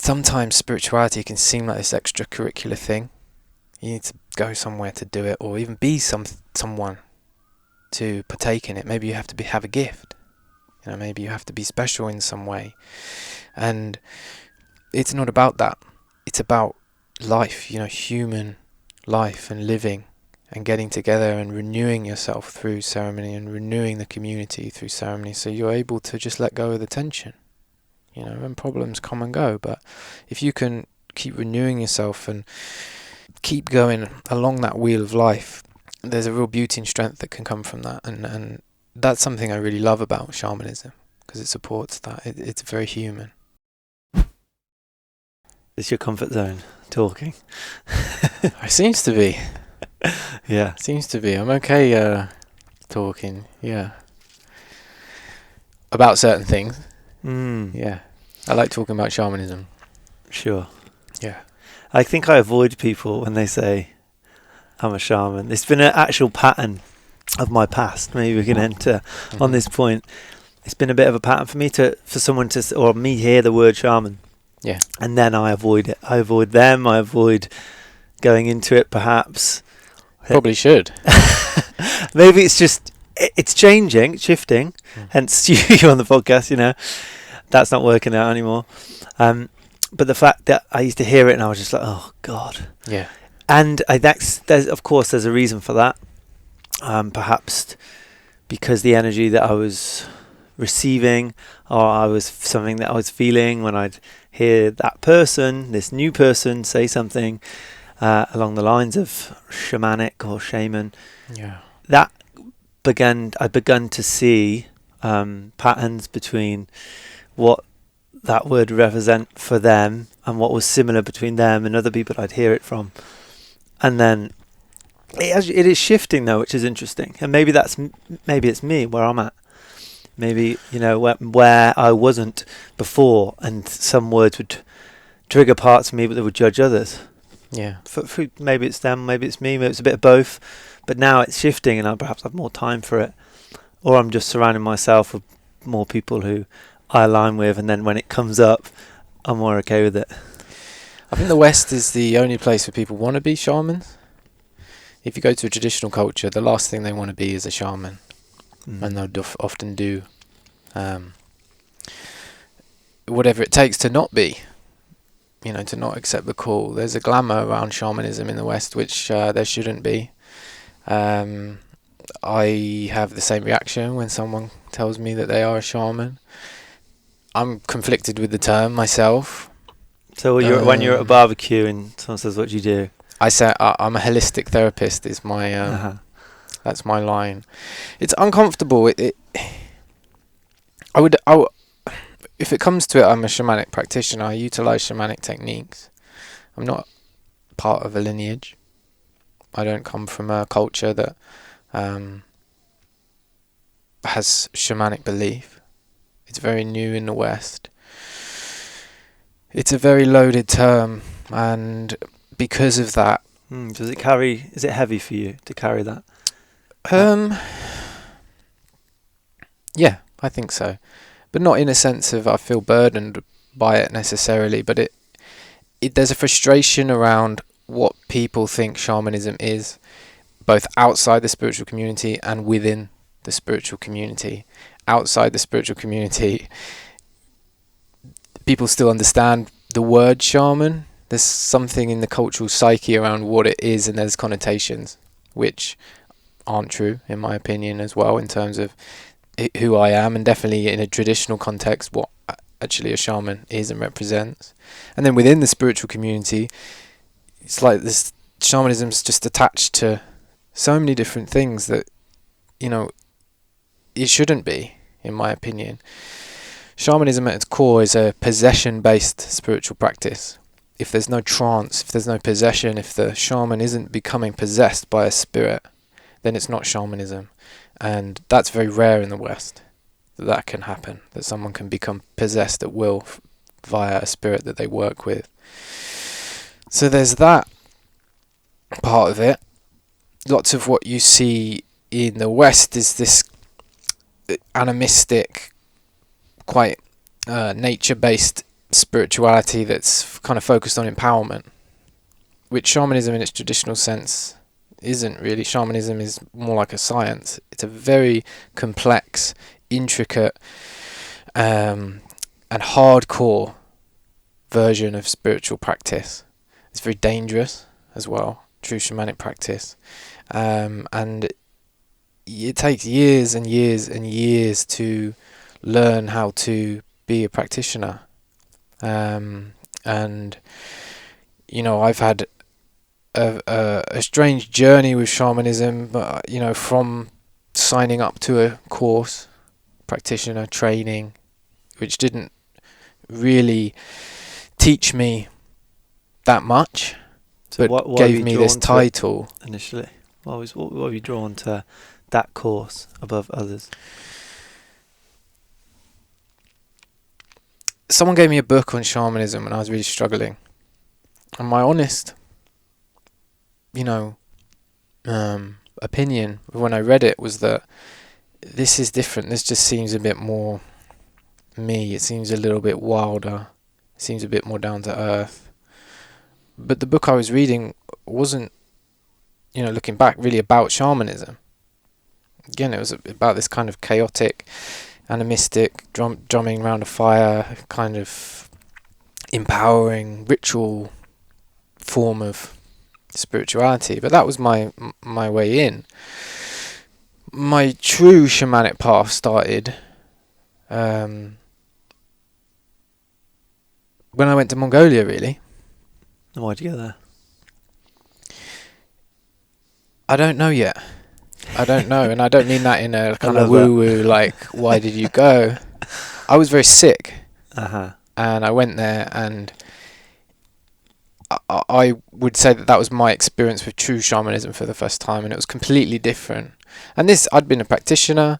sometimes spirituality can seem like this extracurricular thing. You need to go somewhere to do it, or even be someone to partake in it. Maybe you have to have a gift. Maybe you have to be special in some way. And it's not about that. It's about life, human life and living and getting together and renewing yourself through ceremony and renewing the community through ceremony, so you're able to just let go of the tension. And problems come and go, but if you can keep renewing yourself and keep going along that wheel of life, there's a real beauty and strength that can come from that, and that's something I really love about shamanism, because it supports that. It's very human. It's your comfort zone, talking. It seems to be. Yeah. Seems to be. I'm okay talking, yeah. About certain things. Yeah. I like talking about shamanism. Sure. Yeah. I think I avoid people when they say I'm a shaman. It's been an actual pattern of my past. Maybe we can enter on this point. It's been a bit of a pattern for me for someone to, or me, hear the word shaman. Yeah. And then I avoid it. I avoid them. I avoid going into it, perhaps. Probably should. Maybe it's just, it's changing, it's shifting. Hence you on the podcast, that's not working out anymore. But the fact that I used to hear it and I was just like, oh God. Yeah. And there's a reason for that. Perhaps because the energy that I was receiving, or something that I was feeling when I'd hear this new person say something along the lines of shamanic or shaman. Yeah. I'd begun to see patterns between what that would represent for them and what was similar between them and other people I'd hear it from. And then it is shifting though, which is interesting. And maybe it's me where I'm at. Maybe, where I wasn't before, and some words would trigger parts of me, but they would judge others. Yeah. Maybe it's them, maybe it's me, maybe it's a bit of both. But now it's shifting and I perhaps have more time for it. Or I'm just surrounding myself with more people who I align with, and then when it comes up, I'm more okay with it. I think the West is the only place where people want to be shamans. If you go to a traditional culture, the last thing they want to be is a shaman. And they'll often do whatever it takes to not be, to not accept the call. There's a glamour around shamanism in the West, which there shouldn't be. I have the same reaction when someone tells me that they are a shaman. I'm conflicted with the term myself. So when you're at a barbecue and someone says, "What do you do?" I say I'm a holistic therapist. Is my that's my line. It's uncomfortable. I would, if it comes to it, I'm a shamanic practitioner. I utilize shamanic techniques. I'm not part of a lineage. I don't come from a culture that has shamanic belief. It's very new in the West. It's a very loaded term, and because of that, is it heavy for you to carry that? Yeah, I think so, but not in a sense of I feel burdened by it necessarily, but there's a frustration around what people think shamanism is, both outside the spiritual community and within the spiritual community. Outside the spiritual community, people still understand the word shaman. There's something in the cultural psyche around what it is, and there's connotations which aren't true, in my opinion, as well, in terms of who I am, and definitely in a traditional context, what actually a shaman is and represents. And then within the spiritual community, it's like this shamanism's just attached to so many different things that, it shouldn't be, in my opinion. Shamanism at its core is a possession-based spiritual practice. If there's no trance, if there's no possession, if the shaman isn't becoming possessed by a spirit, then it's not shamanism. And that's very rare in the West, that can happen, that someone can become possessed at will via a spirit that they work with. So there's that part of it. Lots of what you see in the West is this animistic, quite nature-based spirituality that's kind of focused on empowerment, which shamanism in its traditional sense isn't really. Shamanism is more like a science. It's a very complex, intricate, and hardcore version of spiritual practice. It's very dangerous as well, true shamanic practice. And it takes years and years and years to learn how to be a practitioner. And, you know, I've had a strange journey with shamanism, but, you know, from signing up to a course, practitioner training, which didn't really teach me that much, So but what gave me this title initially. What were you drawn to that course above others? Someone gave me a book on shamanism and I was really struggling. And my honest, you know, opinion when I read it was that this is different. This just seems a bit more me. It seems a little bit wilder. It seems a bit more down to earth. But the book I was reading wasn't, you know, looking back, really about shamanism. Again, it was about this kind of chaotic, animistic, drumming around a fire, kind of empowering ritual form of spirituality. But that was my way in. My true shamanic path started when I went to Mongolia, really. And why'd you go there? I don't know yet. I don't know, and I don't mean that in a kind of love that. woo-woo, like, why did you go? I was very sick, Uh-huh. and I went there, and I would say that was my experience with true shamanism for the first time, and it was completely different. And this, I'd been a practitioner,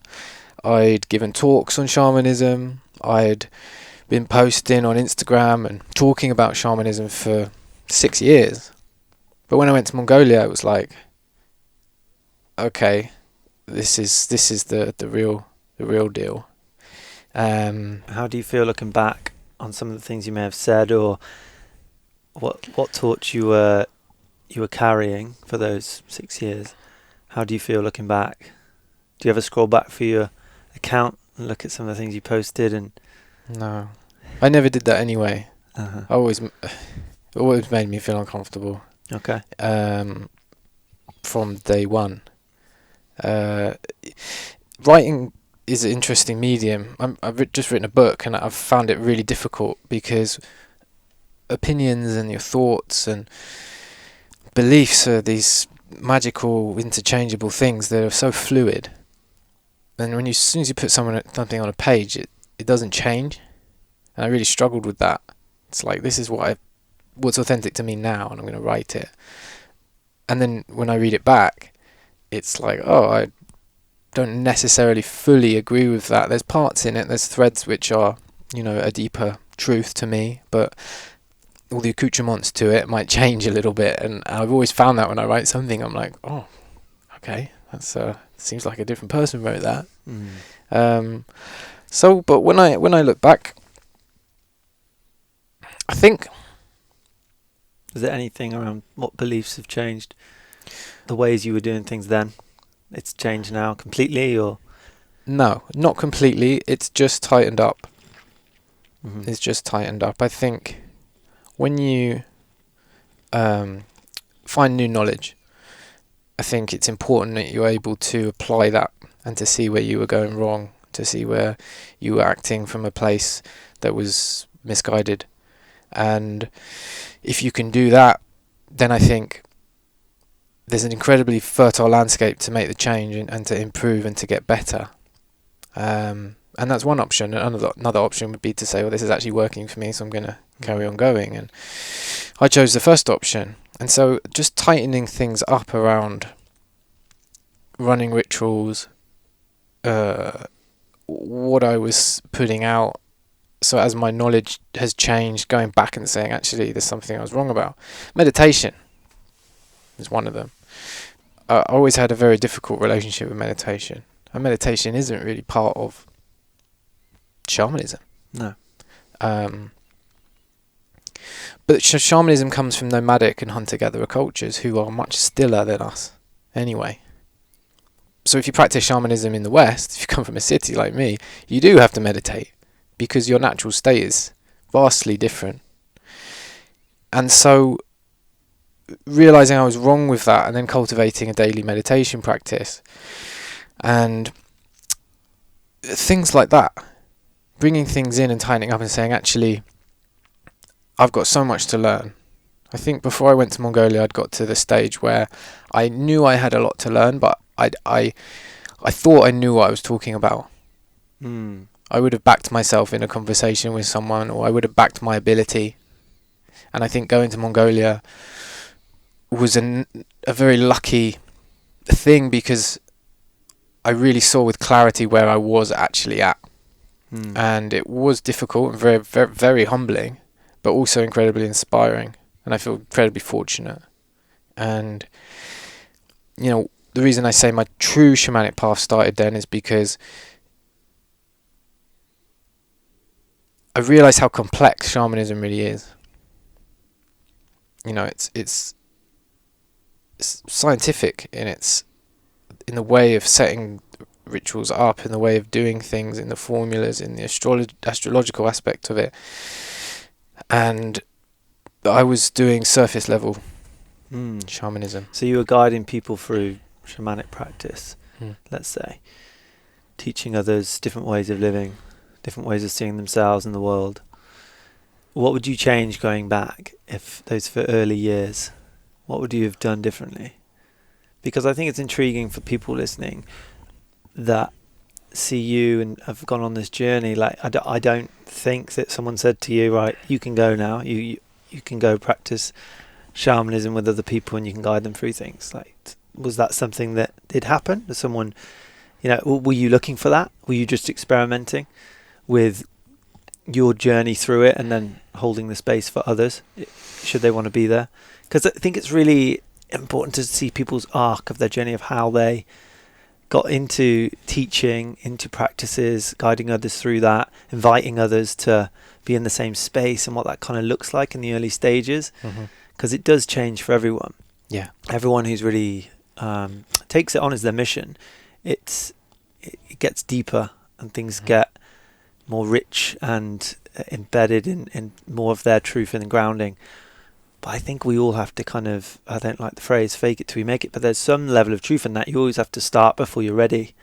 I'd given talks on shamanism, I'd been posting on Instagram and talking about shamanism for 6 years. But when I went to Mongolia, it was like, okay, this is the real deal. How do you feel looking back on some of the things you may have said, or what torch you were carrying for those 6 years? How do you feel looking back? Do you ever scroll back for your account and look at some of the things you posted? And No, I never did that anyway. uh-huh. It always made me feel uncomfortable. Okay. From day one. Writing is an interesting medium. I've just written a book and I've found it really difficult because opinions and your thoughts and beliefs are these magical, interchangeable things that are so fluid. And as soon as you put something on a page, it doesn't change. And I really struggled with that. It's like, this is what's authentic to me now, and I'm going to write it. And then when I read it back, it's like, oh, I don't necessarily fully agree with that. There's parts in it, there's threads which are, you know, a deeper truth to me, but all the accoutrements to it might change a little bit. And I've always found that when I write something, I'm like, oh, okay, that's seems like a different person wrote that. But when I look back, I think, is there anything around what beliefs have changed? The ways you were doing things then, it's changed now completely, or? No, not completely. It's just tightened up. Mm-hmm. It's just tightened up. I think when you find new knowledge, I think it's important that you're able to apply that and to see where you were going wrong, to see where you were acting from a place that was misguided. And if you can do that, then I think there's an incredibly fertile landscape to make the change and to improve and to get better. And that's one option. Another option would be to say, well, this is actually working for me, so I'm going to carry on going. And I chose the first option. And so just tightening things up around running rituals, what I was putting out. So as my knowledge has changed, going back and saying, actually, there's something I was wrong about. Meditation is one of them. I always had a very difficult relationship with meditation. And meditation isn't really part of shamanism. No. But shamanism comes from nomadic and hunter-gatherer cultures who are much stiller than us anyway. So if you practice shamanism in the West, if you come from a city like me, you do have to meditate because your natural state is vastly different. And so realizing I was wrong with that, and then cultivating a daily meditation practice and things like that, bringing things in and tightening up and saying, actually, I've got so much to learn. I think before I went to Mongolia, I'd got to the stage where I knew I had a lot to learn, but I thought I knew what I was talking about. I would have backed myself in a conversation with someone, or I would have backed my ability. And I think going to Mongolia was a very lucky thing, because I really saw with clarity where I was actually at. And it was difficult and very, very, very humbling, but also incredibly inspiring. And I feel incredibly fortunate. And, you know, the reason I say my true shamanic path started then is because I realised how complex shamanism really is. You know, it's scientific in the way of setting rituals up, in the way of doing things, in the formulas, in the astrological aspect of it. And I was doing surface level shamanism. So you were guiding people through shamanic practice, let's say, teaching others different ways of living, different ways of seeing themselves in the world. What would you change going back, if those for early years? What would you have done differently? Because I think it's intriguing for people listening that see you and have gone on this journey. Like, I don't think that someone said to you, right, you can go now, you can go practice shamanism with other people and you can guide them through things. Like, was that something that did happen? Was someone, you know, were you looking for that? Were you just experimenting with your journey through it and then holding the space for others, should they want to be there? Because I think it's really important to see people's arc of their journey, of how they got into teaching, into practices, guiding others through that, inviting others to be in the same space, and what that kind of looks like in the early stages. Because it does change for everyone. Yeah. Everyone who's really takes it on as their mission, it gets deeper, and things get more rich and embedded in more of their truth and grounding. But I think we all have to kind of, I don't like the phrase fake it till you make it, but there's some level of truth in that. You always have to start before you're ready,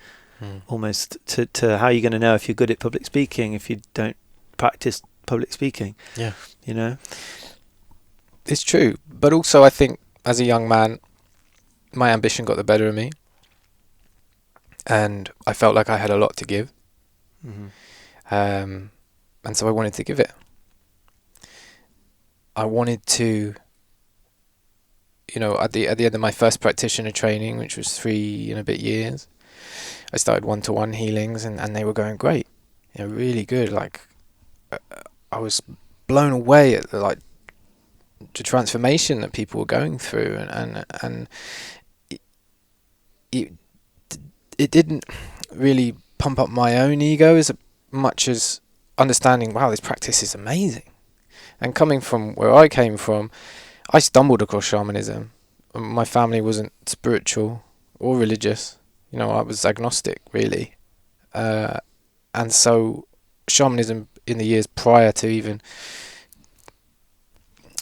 almost to how you're going to know if you're good at public speaking if you don't practice public speaking. Yeah. You know? It's true. But also I think as a young man, my ambition got the better of me. And I felt like I had a lot to give. And so I wanted to give it. I wanted to, you know, at the end of my first practitioner training, which was 3 and a bit years, I started one-to-one healings, and they were going great, you know, really good. Like, I was blown away at the transformation that people were going through, and it didn't really pump up my own ego as much as understanding, wow, this practice is amazing. And coming from where I came from, I stumbled across shamanism. My family wasn't spiritual or religious. You know, I was agnostic, really. And so shamanism in the years prior to even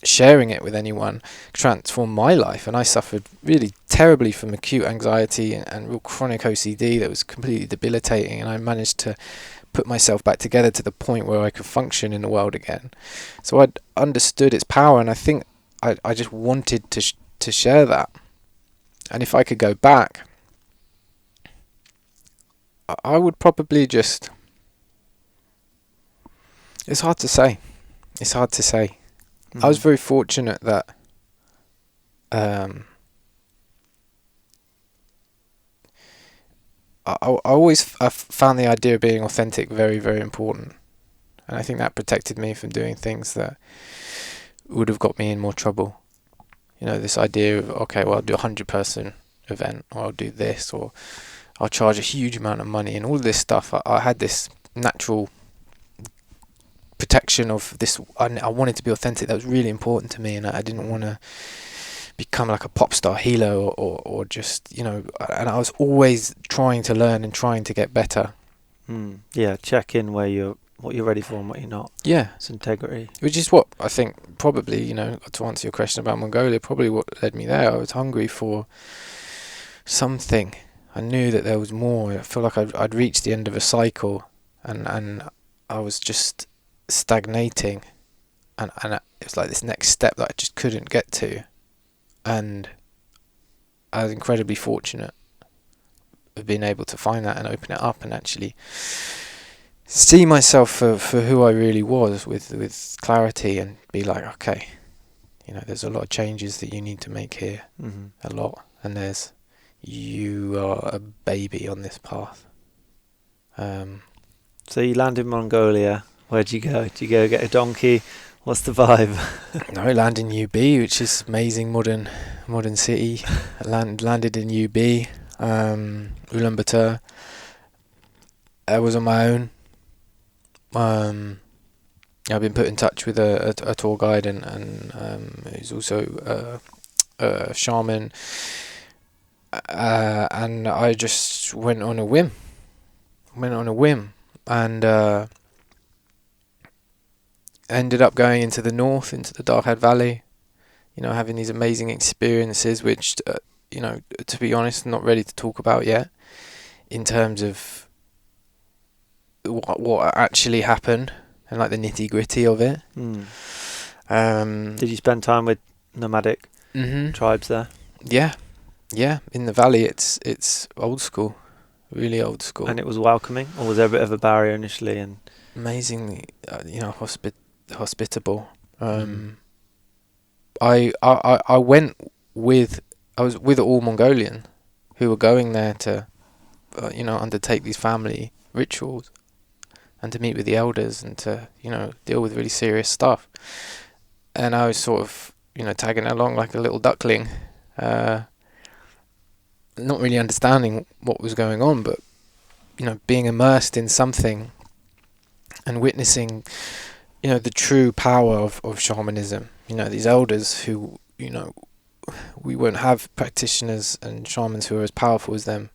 sharing it with anyone transformed my life. And I suffered really terribly from acute anxiety and real chronic OCD that was completely debilitating. And I managed to put myself back together to the point where I could function in the world again. So I'd understood its power, and I think I just wanted to share that. And if I could go back, I would probably just... It's hard to say. I was very fortunate that I always found the idea of being authentic very, very important. And I think that protected me from doing things that would have got me in more trouble. You know, this idea of, okay, well, I'll do a 100-person event, or I'll do this, or I'll charge a huge amount of money, and all of this stuff. I had this natural protection of this. I wanted to be authentic. That was really important to me, and I didn't want to become like a pop star healer or just, you know, and I was always trying to learn and trying to get better. Yeah, check in what you're ready for and what you're not. Yeah. It's integrity. Which is what I think probably, you know, to answer your question about Mongolia, probably what led me there. I was hungry for something. I knew that there was more. I feel like I'd reached the end of a cycle, and I was just stagnating, and it was like this next step that I just couldn't get to. And I was incredibly fortunate of being able to find that and open it up and actually see myself for who I really was with clarity, and be like, okay, you know, there's a lot of changes that you need to make here, a lot, and you are a baby on this path. So you land in Mongolia. Where'd you go? Did you go get a donkey? What's the vibe? No, land in UB, which is amazing modern city. Landed in UB, Ulaanbaatar. I was on my own. I've been put in touch with a tour guide and who's also a shaman, and I just went on a whim, and ended up going into the north, into the Darkhad Valley, you know, having these amazing experiences, which, you know, to be honest, I'm not ready to talk about yet, in terms of what actually happened and like the nitty gritty of it. Did you spend time with nomadic tribes there? Yeah. In the valley, it's old school, really old school. And it was welcoming, or was there a bit of a barrier initially? And amazingly, you know, hospitable. I was with all Mongolian who were going there to, you know, undertake these family rituals and to meet with the elders and to, you know, deal with really serious stuff. And I was sort of, you know, tagging along like a little duckling, not really understanding what was going on, but, you know, being immersed in something and witnessing, you know, the true power of shamanism. You know, these elders who, you know, we won't have practitioners and shamans who are as powerful as them,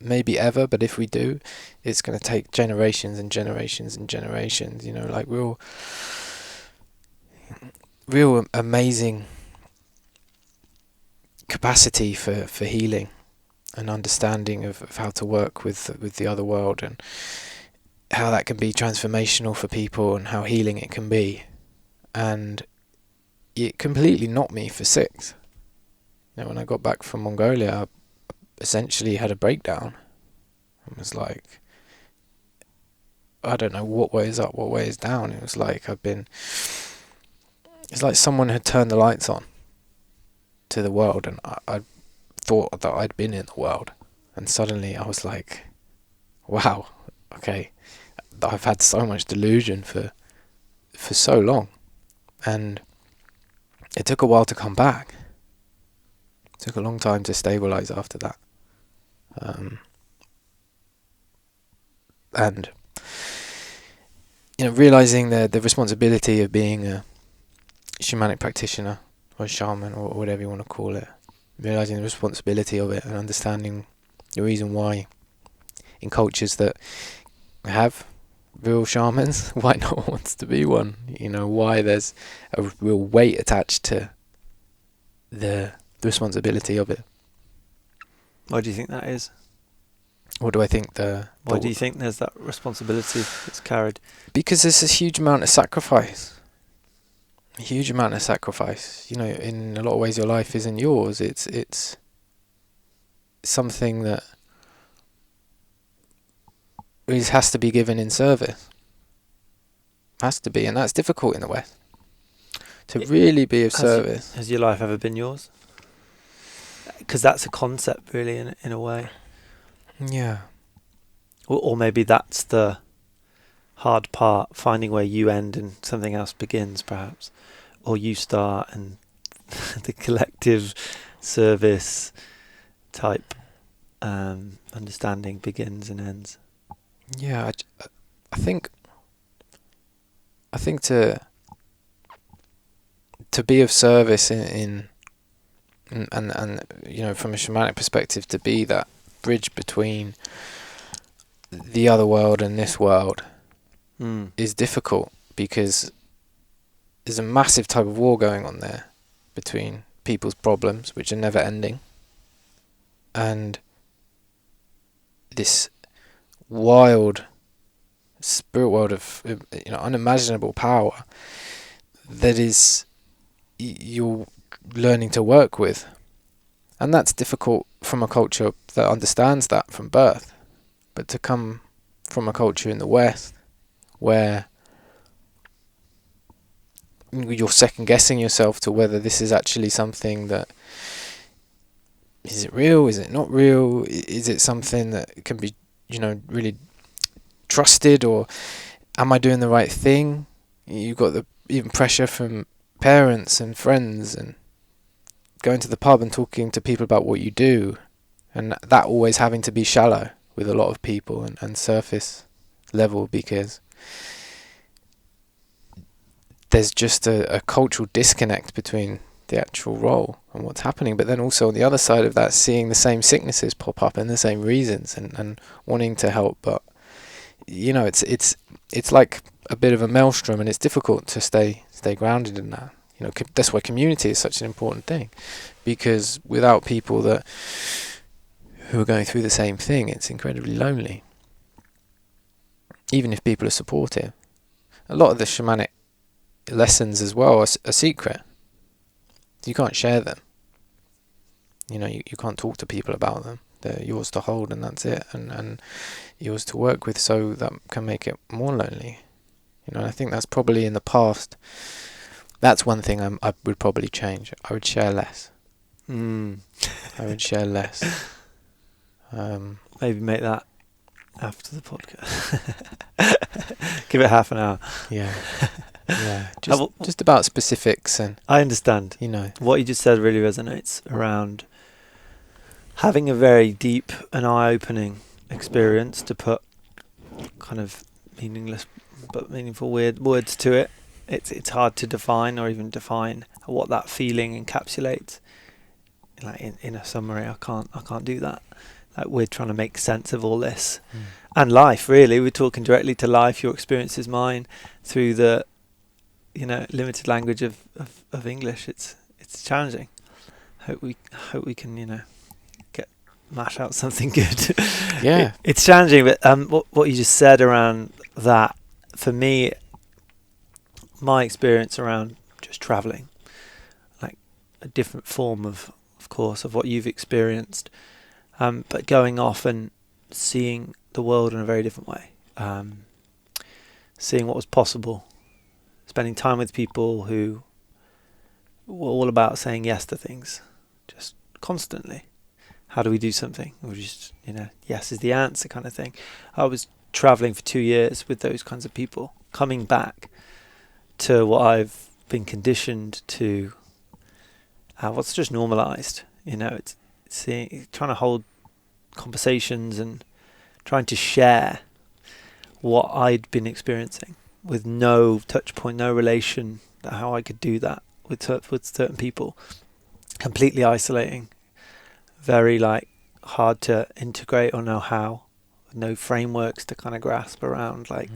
maybe ever, but if we do, it's going to take generations and generations and generations, you know, like real amazing capacity for healing and understanding of how to work with the other world, and how that can be transformational for people and how healing it can be. And it completely knocked me for six. You know, when I got back from Mongolia, I essentially had a breakdown. It was like, I don't know what way is up, what way is down. It was like it's like someone had turned the lights on to the world, and I thought that I'd been in the world, and suddenly I was like, wow, okay, I've had so much delusion for so long, and it took a while to come back. It took a long time to stabilize after that. And, you know, realizing the responsibility of being a shamanic practitioner or a shaman or whatever you want to call it, realizing the responsibility of it and understanding the reason why in cultures that have real shamans, why no one wants to be one, you know, why there's a real weight attached to the responsibility of it. Why do you think that is? What do I think why do you think there's that responsibility that's carried? Because there's a huge amount of sacrifice. A huge amount of sacrifice. You know, in a lot of ways your life isn't yours. It's something that has to be given in service. Has to be, and that's difficult in the West. To really be of service. Has your life ever been yours? Because that's a concept, really, in a way. Yeah. Or maybe that's the hard part, finding where you end and something else begins, perhaps. Or you start and the collective service type understanding begins and ends. Yeah, I think I think to be of service in and you know, from a shamanic perspective, to be that bridge between the other world and this world is difficult, because there's a massive tug of war going on there between people's problems, which are never ending, and this wild spirit world of, you know, unimaginable power that is you're learning to work with. And that's difficult from a culture that understands that from birth. But to come from a culture in the West where you're second guessing yourself to whether this is actually something that, is it real, is it not real, is it something that can be, you know, really trusted, or am I doing the right thing? You've got the even pressure from parents and friends, and going to the pub and talking to people about what you do, and that always having to be shallow with a lot of people, and surface level, because there's just a cultural disconnect between the actual role and what's happening. But then also on the other side of that, seeing the same sicknesses pop up and the same reasons, and wanting to help, but you know, it's like a bit of a maelstrom, and it's difficult to stay grounded in that. You know, that's why community is such an important thing, because without people who are going through the same thing, it's incredibly lonely. Even if people are supportive, a lot of the shamanic lessons as well are secret. You can't share them. You know, you can't talk to people about them. They're yours to hold, and that's it, and yours to work with, so that can make it more lonely. You know, and I think that's probably in the past. That's one thing I would probably change. I would share less. I would share less. Maybe make that after the podcast. Give it half an hour. Yeah. Yeah. Just about specifics, and I understand. You know, what you just said really resonates around having a very deep and eye-opening experience, to put kind of meaningless but meaningful weird words to it. It's hard to define, or even define what that feeling encapsulates. Like in a summary, I can't do that. Like, we're trying to make sense of all this, and life. Really, we're talking directly to life. Your experience is mine through the, you know, limited language of English. It's challenging. Hope we can, you know, mash out something good. Yeah, it's challenging, but what you just said around that, for me, my experience around just traveling, like a different form of course of what you've experienced, but going off and seeing the world in a very different way, seeing what was possible, spending time with people who were all about saying yes to things, just constantly. How do we do something? Or just, you know, yes is the answer kind of thing. I was traveling for 2 years with those kinds of people, coming back to what I've been conditioned to, what's just normalized. You know, it's trying to hold conversations and trying to share what I'd been experiencing with no touch point, no relation, how I could do that with certain people. Completely isolating, very like hard to integrate or know how, no frameworks to kind of grasp around, like.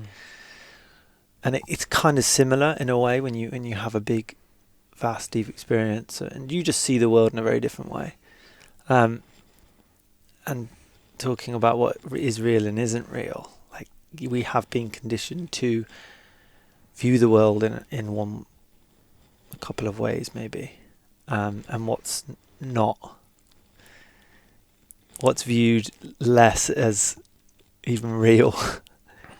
And it's kind of similar in a way when you have a big, vast, deep experience, and you just see the world in a very different way. And talking about what is real and isn't real, like, we have been conditioned to view the world in a couple of ways maybe, and what's not, what's viewed less as even real.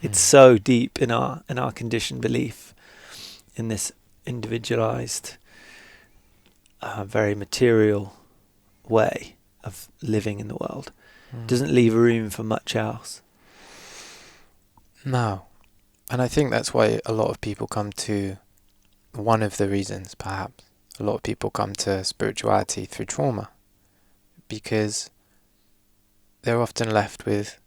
It's so deep in our conditioned belief in this individualized, very material way of living in the world. Doesn't leave room for much else. No. And I think that's why a lot of people come to, one of the reasons perhaps, a lot of people come to spirituality through trauma, because they're often left with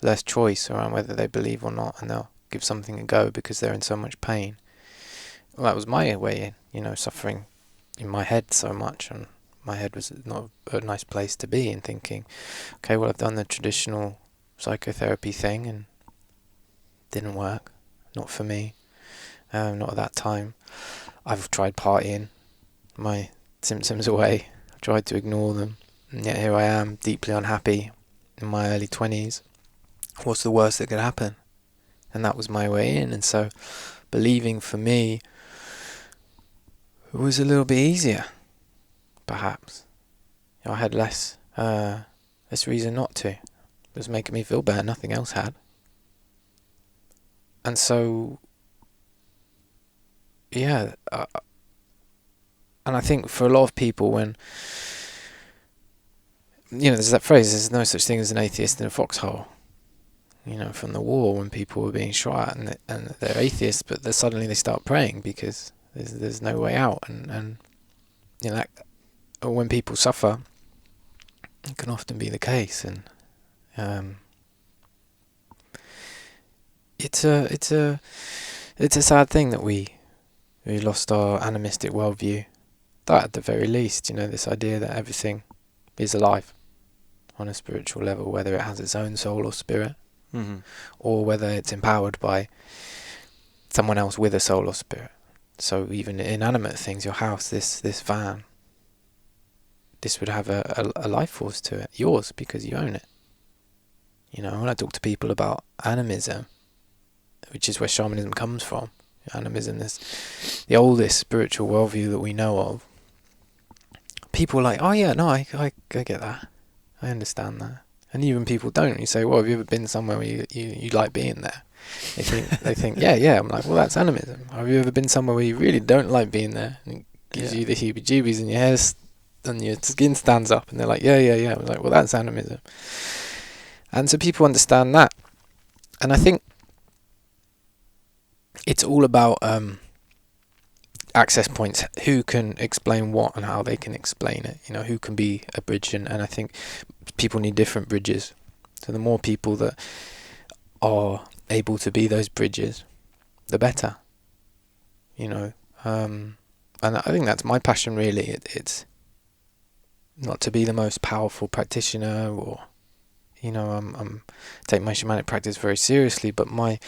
less choice around whether they believe or not, and they'll give something a go because they're in so much pain. Well, that was my way in, suffering in my head so much, and my head was not a nice place to be, and thinking, okay, well, I've done the traditional psychotherapy thing and didn't work, not for me, not at that time. I've tried partying my symptoms away, I've tried to ignore them, and yet here I am, deeply unhappy in my early 20s. What's the worst that could happen? And that was my way in, and so believing for me was a little bit easier, perhaps. I had less reason not to. It was making me feel better, nothing else had. And so, yeah, and I think for a lot of people, when, there's that phrase, there's no such thing as an atheist in a foxhole. From the war, when people were being shot at, and they're atheists, but suddenly they start praying because there's no way out, and that, when people suffer, it can often be the case, and it's a sad thing that we lost our animistic worldview. That, at the very least, this idea that everything is alive on a spiritual level, whether it has its own soul or spirit. Mm-hmm. Or whether it's empowered by someone else with a soul or spirit. So even inanimate things, your house, this van, this would have a life force to it, yours, because you own it. When I talk to people about animism, which is where shamanism comes from, animism is the oldest spiritual worldview that we know of. People are like, oh yeah, no, I get that, I understand that. And even people don't. You say, well, have you ever been somewhere where you like being there? They think, yeah. I'm like, well, that's animism. Have you ever been somewhere where you really don't like being there? And it gives you the heebie-jeebies, and your hair and your skin stands up, and they're like, yeah. I'm like, well, that's animism. And so people understand that. And I think it's all about access points. Who can explain what and how they can explain it? Who can be a bridge, and I think people need different bridges. So the more people that are able to be those bridges, the better. And I think that's my passion, really. It's not to be the most powerful practitioner, or I'm take my shamanic practice very seriously, but my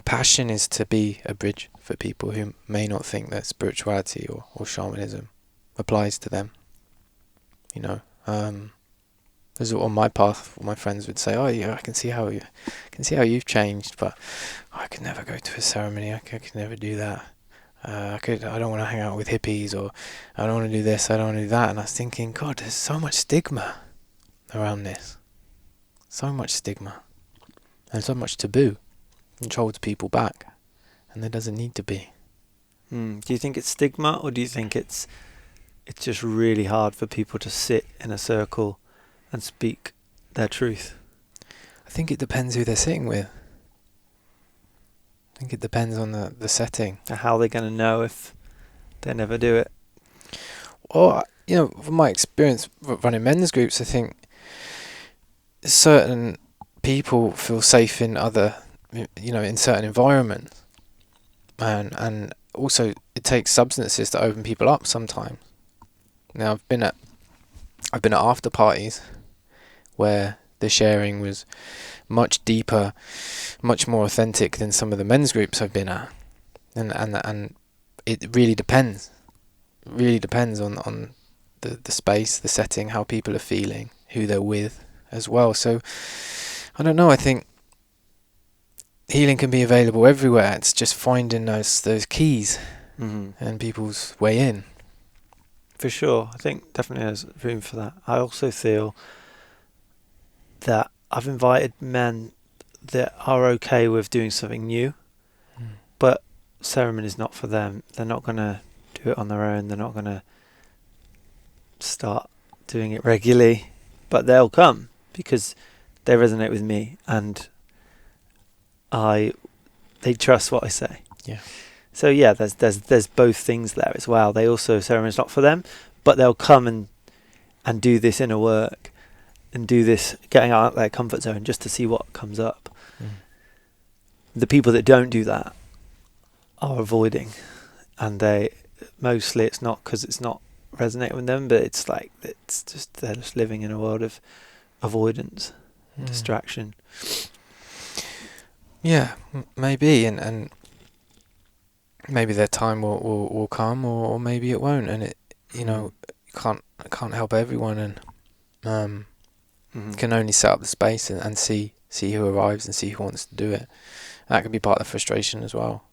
passion is to be a bridge for people who may not think that spirituality or shamanism applies to them. There's on my path, my friends would say, oh yeah, I can see how you've changed, but I could never go to a ceremony, I could never do that. I don't want to hang out with hippies, or I don't want to do this, I don't want to do that. And I was thinking, God, there's so much stigma around this. So much stigma. And so much taboo. Which holds people back. And there doesn't need to be. Do you think it's stigma, or do you think it's just really hard for people to sit in a circle and speak their truth? I think it depends who they're sitting with. I think it depends on the setting. How are they going to know if they never do it? Well, from my experience running men's groups, I think certain people feel safe in other, in certain environments. And also it takes substances to open people up sometimes. Now I've been at after parties where the sharing was much deeper, much more authentic than some of the men's groups I've been at, and it really depends. It really depends on the space, the setting, how people are feeling, who they're with as well. So I don't know. I think healing can be available everywhere. It's just finding those keys and people's way in. For sure. I think definitely there's room for that. I also feel that I've invited men that are okay with doing something new, but ceremony is not for them. They're not going to do it on their own. They're not going to start doing it regularly, but they'll come because they resonate with me and they trust what I say. Yeah. So yeah, there's both things there as well. They also, ceremony's not for them, but they'll come and do this inner work and do this, getting out of their comfort zone just to see what comes up. The people that don't do that are avoiding, and mostly it's not because it's not resonating with them, but it's like they're just living in a world of avoidance, distraction. Yeah, maybe, and maybe their time will come, or maybe it won't, and it, you know, can't help everyone, and can only set up the space and see who arrives and see who wants to do it. That could be part of the frustration as well.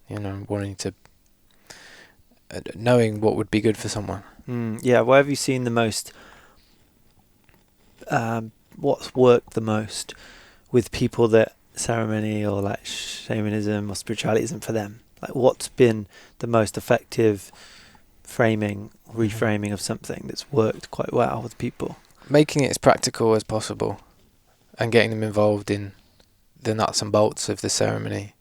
You know, wanting to, knowing what would be good for someone. Yeah, where have you seen the most, what's worked the most with people that ceremony or like shamanism or spirituality isn't for them? Like, what's been the most effective reframing of something that's worked quite well with people? Making it as practical as possible and getting them involved in the nuts and bolts of the ceremony.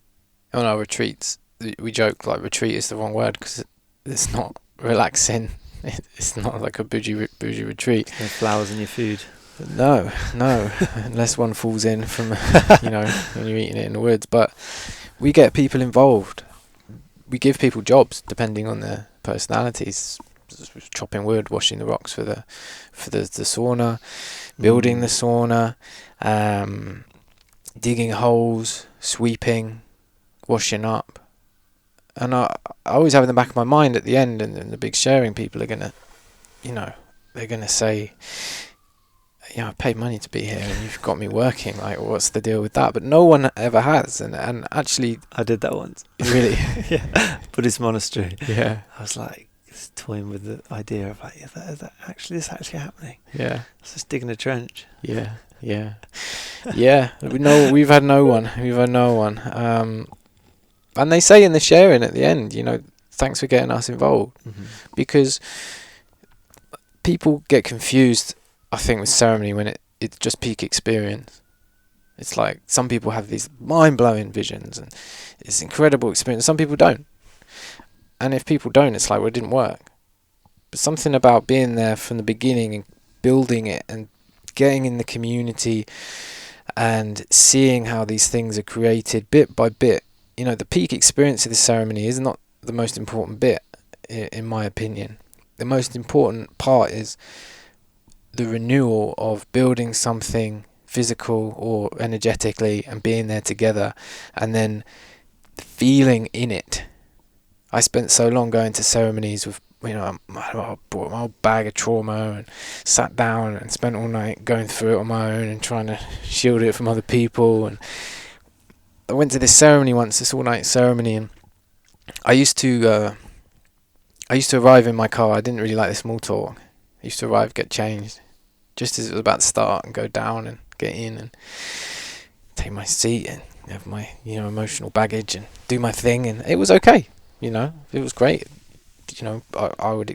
On our retreats, we joke like retreat is the wrong word because it's not relaxing. It's not like a bougie retreat. No flowers in your food. No, unless one falls in from, you know, when you're eating it in the woods. But we get people involved. We give people jobs depending on their personalities. Chopping wood, washing the rocks for the sauna, building the sauna, digging holes, sweeping, washing up. And I always have in the back of my mind at the end, and the big sharing people are gonna, you know, they're gonna say, you know, I paid money to be here and you've got me working, like what's the deal with that? But no one ever has, and actually I did that once. Really? Yeah. Buddhist monastery. Yeah. I was like toying with the idea of like, is that actually happening? Yeah. It's just digging a trench. Yeah. We've had no one. And they say in the sharing at the end, you know, thanks for getting us involved, because people get confused, I think, with ceremony when it's just peak experience. It's like some people have these mind-blowing visions and it's incredible experience. Some people don't. And if people don't, it's like, well, it didn't work. But something about being there from the beginning and building it and getting in the community and seeing how these things are created bit by bit. You know, the peak experience of the ceremony is not the most important bit, in my opinion. The most important part is the renewal of building something physical or energetically and being there together and then feeling in it. I spent so long going to ceremonies with, you know, I brought my whole bag of trauma and sat down and spent all night going through it on my own and trying to shield it from other people. And I went to this ceremony once, this all-night ceremony, and I used to arrive in my car. I didn't really like the small talk. I used to arrive, get changed, just as it was about to start, and go down and get in and take my seat and have my, you know, emotional baggage and do my thing, and it was okay. You know, it was great. You know, I would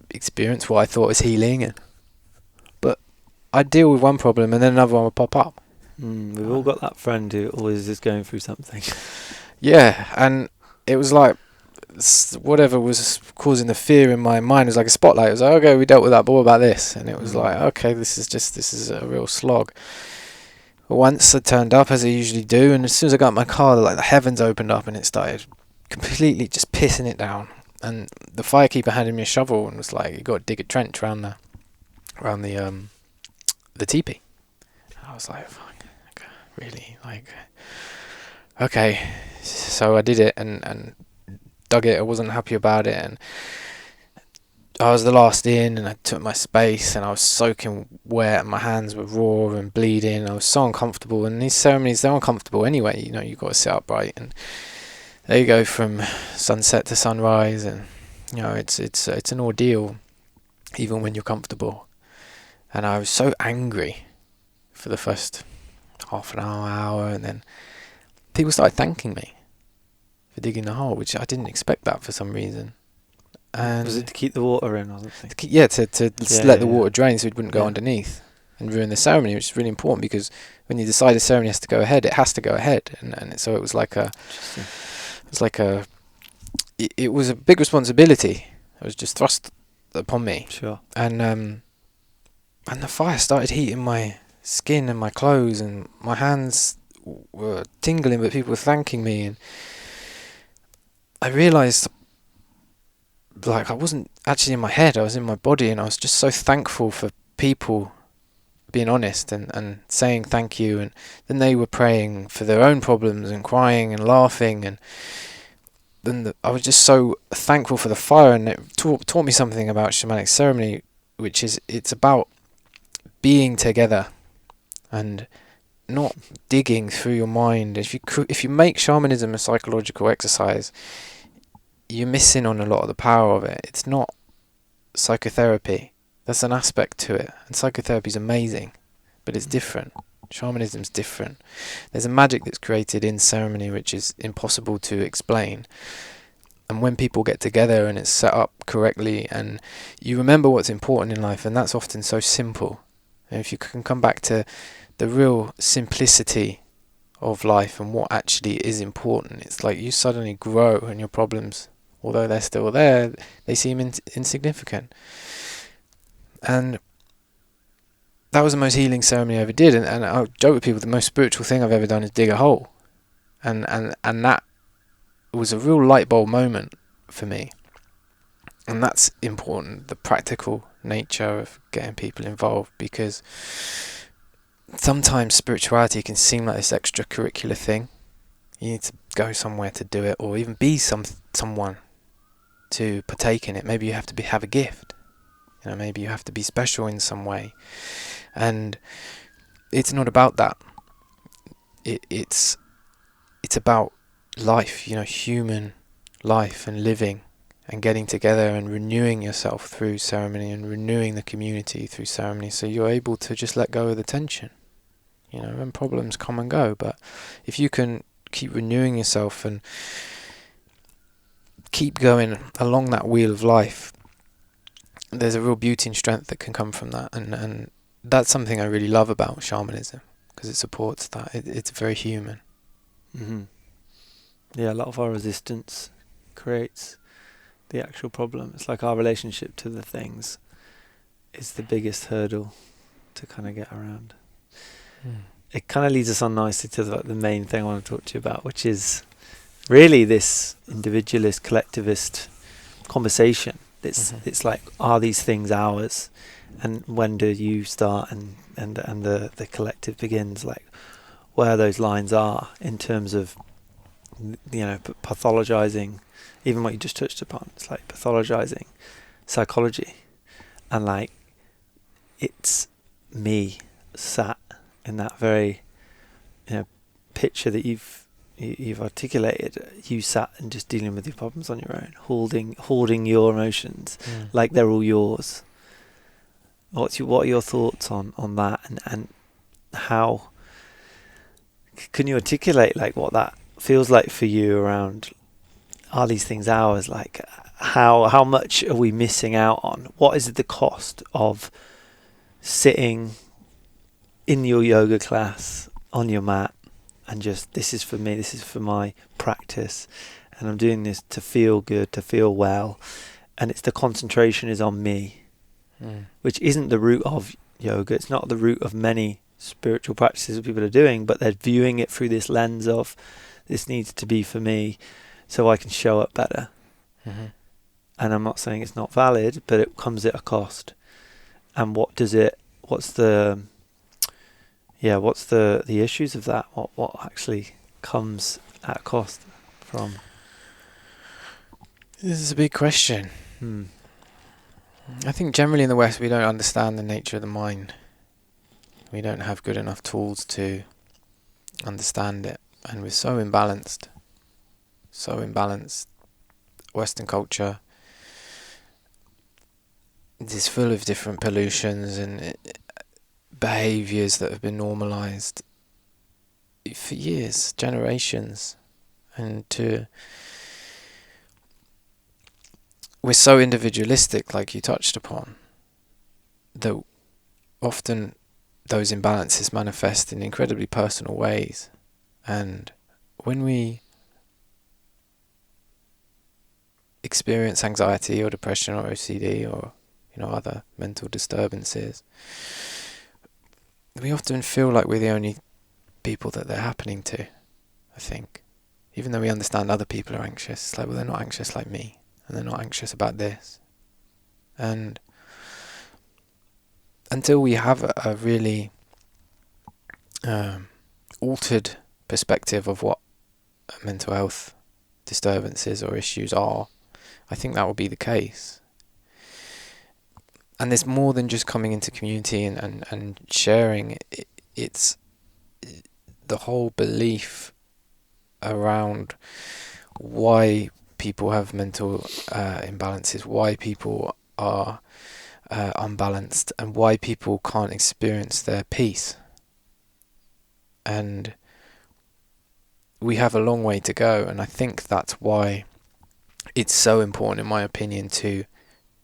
experience what I thought was healing, but I'd deal with one problem and then another one would pop up. We've all got that friend who always is going through something. Yeah, and it was like whatever was causing the fear in my mind was like a spotlight. It was like, okay, we dealt with that, but what about this? And it was like, okay, this is a real slog. But once I turned up, as I usually do, and as soon as I got in my car, like the heavens opened up and it started completely just pissing it down. And the firekeeper handed me a shovel and was like, you got to dig a trench around the teepee. I was like, fuck, really? Like, okay. So I did it and dug it. I wasn't happy about it, and I was the last in, and I took my space, and I was soaking wet, and my hands were raw and bleeding. I was so uncomfortable, and these ceremonies, they're uncomfortable anyway. You know, you've got to sit upright, and there you go from sunset to sunrise, and you know, it's an ordeal, even when you're comfortable. And I was so angry for the first half an hour, and then people started thanking me for digging the hole, which I didn't expect that for some reason. And was it to keep the water in or something? To let the water drain so it wouldn't go underneath and ruin the ceremony, which is really important, because when you decide a ceremony has to go ahead, it has to go ahead. And so it was like it was a big responsibility. It was just thrust upon me. Sure. And the fire started heating my skin and my clothes, and my hands were tingling, but people were thanking me, and I realised, like, I wasn't actually in my head, I was in my body, and I was just so thankful for people being honest and saying thank you, and then they were praying for their own problems and crying and laughing, and then I was just so thankful for the fire, and it taught me something about shamanic ceremony, which is it's about being together and not digging through your mind. If you make shamanism a psychological exercise, you're missing on a lot of the power of it. It's not psychotherapy. That's an aspect to it, and psychotherapy is amazing, but it's different. Shamanism's different. There's a magic that's created in ceremony which is impossible to explain. And when people get together and it's set up correctly, and you remember what's important in life, and that's often so simple. And if you can come back to the real simplicity of life and what actually is important, it's like you suddenly grow, and your problems, although they're still there, they seem insignificant. And that was the most healing ceremony I ever did, and I joke with people, the most spiritual thing I've ever done is dig a hole, and that was a real light bulb moment for me. And that's important, the practical nature of getting people involved, because sometimes spirituality can seem like this extracurricular thing. You need to go somewhere to do it, or even be someone to partake in it. Maybe you have to have a gift. Maybe you have to be special in some way. And it's not about that. It's about life, human life and living and getting together and renewing yourself through ceremony and renewing the community through ceremony, so you're able to just let go of the tension. And problems come and go, but if you can keep renewing yourself and keep going along that wheel of life, there's a real beauty and strength that can come from that, and that's something I really love about shamanism, because it supports that. It's very human. Mm-hmm. Yeah, a lot of our resistance creates the actual problem. It's like our relationship to the things is the biggest hurdle to kind of get around. It kind of leads us on nicely to the main thing I want to talk to you about, which is really this individualist, collectivist conversation. It's like, are these things ours? And when do you start and the collective begins? Like, where those lines are in terms of, pathologizing, even what you just touched upon. It's like pathologizing psychology, and like, it's me sat in that very, picture that you've articulated. You sat and just dealing with your problems on your own, hoarding your emotions like they're all yours. What are your thoughts on that, and how can you articulate like what that feels like for you around, are these things ours? Like, how much are we missing out on? What is the cost of sitting in your yoga class on your mat and just, this is for me, this is for my practice, and I'm doing this to feel good, to feel well, and it's the concentration is on me, which isn't the root of yoga. It's not the root of many spiritual practices that people are doing, but they're viewing it through this lens of, this needs to be for me so I can show up better. And I'm not saying it's not valid, but it comes at a cost. And what's the issues of that? What actually comes at a cost from? This is a big question. I think generally in the West we don't understand the nature of the mind. We don't have good enough tools to understand it, and we're so imbalanced. Western culture is full of different pollutions and behaviours that have been normalised for years, generations, and we're so individualistic, like you touched upon, that often those imbalances manifest in incredibly personal ways. And when we experience anxiety or depression or OCD or other mental disturbances, we often feel like we're the only people that they're happening to, I think. Even though we understand other people are anxious, it's like, well, they're not anxious like me, and they're not anxious about this. And until we have a really altered perspective of what mental health disturbances or issues are, I think that will be the case. And there's more than just coming into community and sharing. It's the whole belief around why people have mental imbalances, why people are unbalanced, and why people can't experience their peace. And we have a long way to go, and I think that's why it's so important, in my opinion, to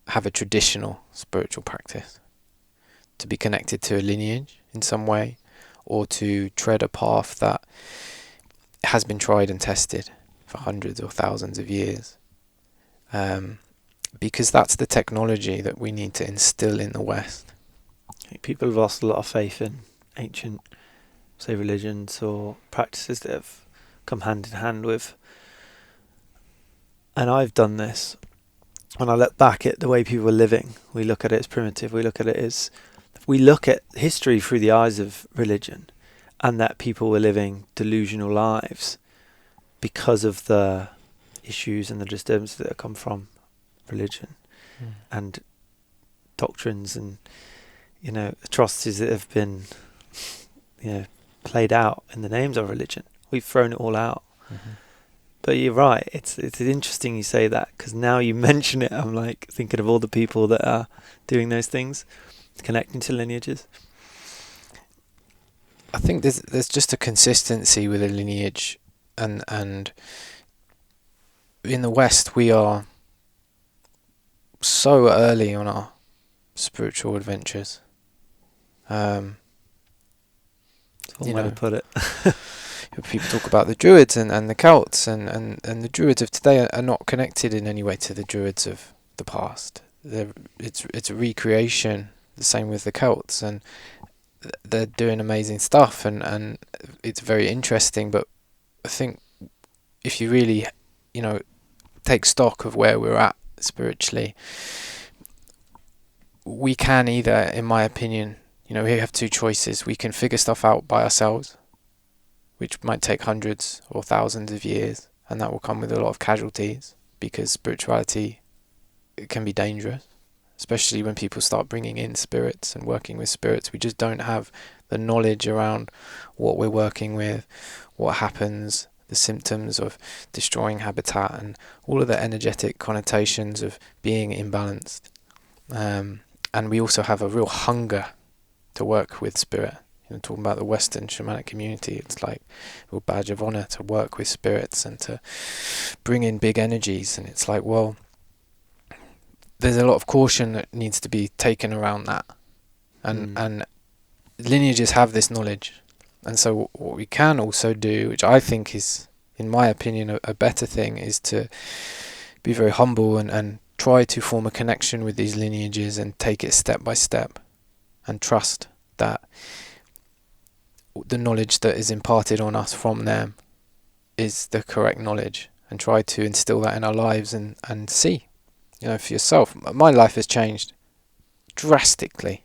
have a traditional spiritual practice, to be connected to a lineage in some way, or to tread a path that has been tried and tested for hundreds or thousands of years, because that's the technology that we need to instill in the West. People have lost a lot of faith in ancient, say, religions or practices that have come hand in hand with, and I've done this. When I look back at the way people were living, we look at it as primitive, we look at history through the eyes of religion, and that people were living delusional lives because of the issues and the disturbances that come from religion and doctrines and, atrocities that have been, played out in the names of religion. We've thrown it all out. Mm-hmm. But you're right, it's interesting you say that, because now you mention it, I'm like thinking of all the people that are doing those things, connecting to lineages. I think there's just a consistency with a lineage, and in the West we are so early on our spiritual adventures. That's one way to put it. People talk about the Druids and the Celts, and the Druids of today are not connected in any way to the Druids of the past. It's a recreation. The same with the Celts, and they're doing amazing stuff, and it's very interesting. But I think if you really, take stock of where we're at spiritually, we can either, in my opinion, we have two choices. We can figure stuff out by ourselves, which might take hundreds or thousands of years, and that will come with a lot of casualties, because spirituality can be dangerous, especially when people start bringing in spirits and working with spirits. We just don't have the knowledge around what we're working with, what happens, the symptoms of destroying habitat, and all of the energetic connotations of being imbalanced. And we also have a real hunger to work with spirit. Talking about the Western shamanic community, it's like a real badge of honor to work with spirits and to bring in big energies. And it's like, well, there's a lot of caution that needs to be taken around that. And lineages have this knowledge. And so what we can also do, which I think is, in my opinion, a better thing, is to be very humble and try to form a connection with these lineages and take it step by step, and trust that the knowledge that is imparted on us from them is the correct knowledge, and try to instill that in our lives and see, for yourself. My life has changed drastically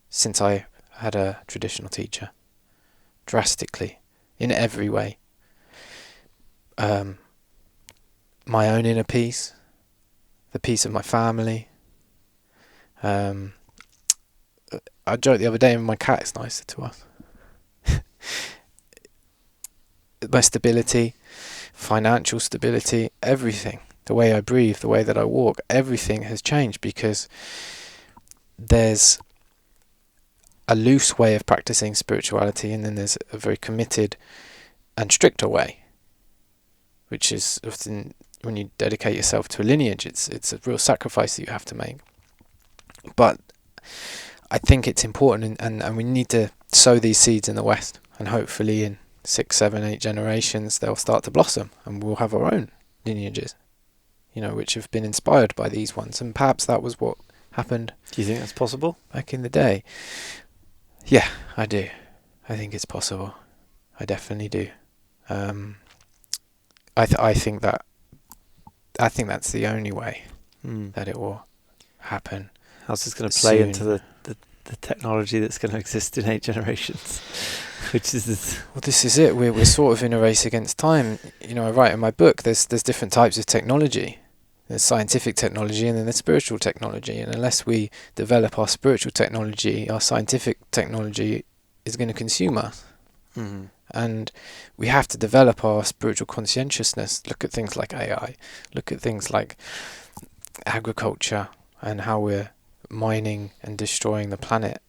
since I had a traditional teacher. Drastically, in every way. My own inner peace, the peace of my family. I joked the other day, my cat is nicer to us. My stability, financial stability, everything. The way I breathe, the way that I walk, everything has changed, because there's a loose way of practicing spirituality, and then there's a very committed and stricter way, which is often, when you dedicate yourself to a lineage, it's a real sacrifice that you have to make. But I think it's important, and we need to sow these seeds in the West, and hopefully in 6, 7, 8 generations they'll start to blossom, and we'll have our own lineages, which have been inspired by these ones. And perhaps that was what happened. Do you think that's possible? Back in the day. Yeah, I do. I think it's possible. I definitely do. I think that's the only way that it will happen. How's this going to play soon. into the technology that's going to exist in 8 generations? Which is well, this is it. We're sort of in a race against time. You know, I write in my book. There's different types of technology. There's scientific technology, and then there's spiritual technology. And unless we develop our spiritual technology, our scientific technology is going to consume us. Mm-hmm. And we have to develop our spiritual conscientiousness. Look at things like AI. Look at things like agriculture and how we're mining and destroying the planet.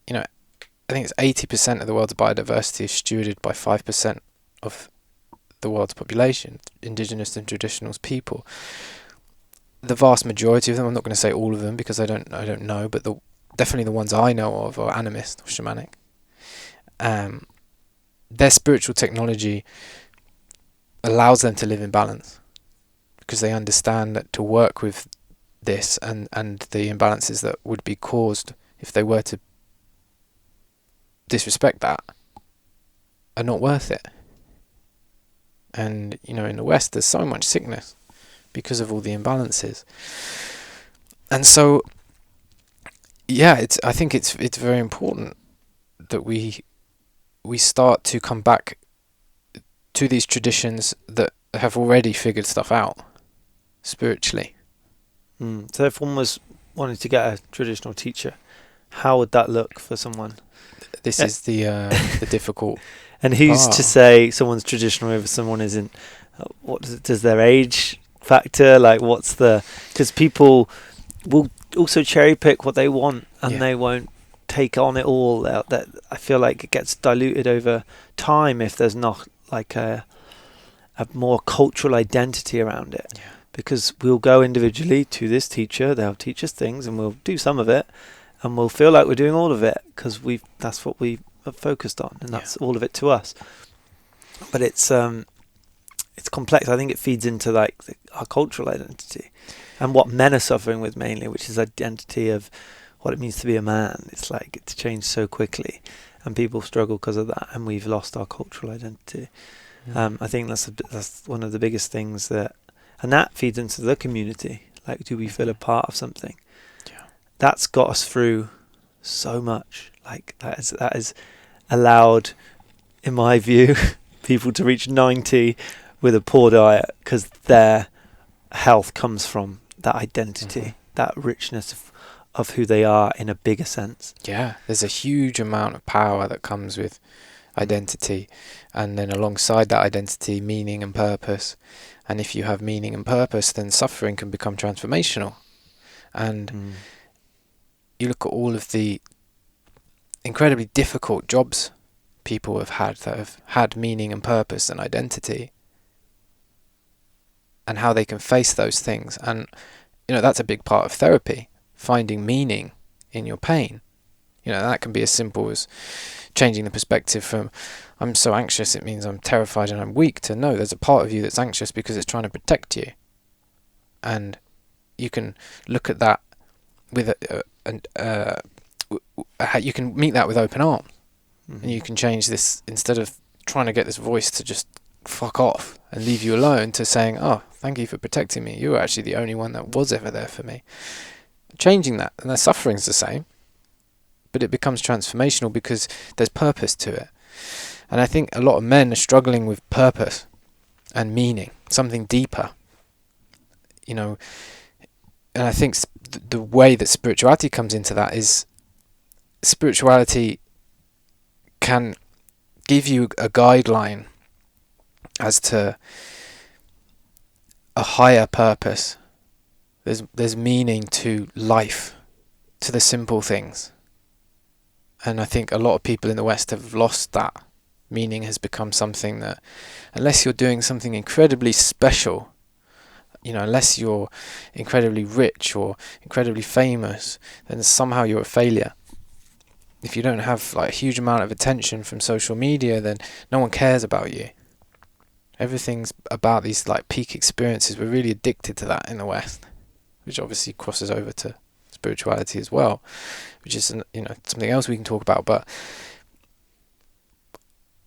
You know, I think it's 80% of the world's biodiversity is stewarded by 5% of the world's population, indigenous and traditional people. The vast majority of them, I'm not going to say all of them because I don't know, but definitely the ones I know of are animist or shamanic. Their spiritual technology allows them to live in balance because they understand that to work with this and the imbalances that would be caused if they were to disrespect that are not worth it. And, you know, in the West there's so much sickness because of all the imbalances. And so, yeah, I think it's very important that we start to come back to these traditions that have already figured stuff out spiritually. So if one was wanting to get a traditional teacher, how would that look for someone? This is the difficult. And who's to say someone's traditional if someone isn't? What does their age factor? Like, because people will also cherry pick what they want, and they won't take on it all. Out that I feel like it gets diluted over time if there's not like a more cultural identity around it. Yeah. Because we'll go individually to this teacher, they'll teach us things, and we'll do some of it, and we'll feel like we're doing all of it because that's what we are focused on, and that's all of it to us. But it's complex. I think it feeds into like our cultural identity and what men are suffering with mainly, which is identity of what it means to be a man. It's like it's changed so quickly, and people struggle because of that, and we've lost our cultural identity. I think that's one of the biggest things and that feeds into the community. Like, do we feel a part of something? Yeah. That's got us through so much. Like that is allowed, in my view, people to reach 90 with a poor diet because their health comes from that identity, that richness of who they are in a bigger sense. Yeah, there's a huge amount of power that comes with identity, and then alongside that identity, meaning and purpose. And if you have meaning and purpose, then suffering can become transformational. And you look at all of the incredibly difficult jobs people have had meaning and purpose and identity, and how they can face those things. And, you know, that's a big part of therapy, finding meaning in your pain. You know, that can be as simple as changing the perspective from I'm so anxious it means I'm terrified and I'm weak to no, there's a part of you that's anxious because it's trying to protect you. And you can look at that with you can meet that with open arms. And you can change this, instead of trying to get this voice to just fuck off and leave you alone, to saying, oh, thank you for protecting me, you were actually the only one that was ever there for me. Changing that, and their suffering's the same, but it becomes transformational because there's purpose to it. And I think a lot of men are struggling with purpose and meaning, something deeper, you know. And I think the way that spirituality comes into that is spirituality can give you a guideline as to a higher purpose. There's meaning to life, to the simple things. And I think a lot of people in the West have lost that. Meaning has become something that, unless you're doing something incredibly special, you know, unless you're incredibly rich or incredibly famous, then somehow you're a failure. If you don't have like a huge amount of attention from social media, then no one cares about you. Everything's about these like peak experiences. We're really addicted to that in the West, which obviously crosses over to spirituality as well, which is, you know, something else we can talk about. But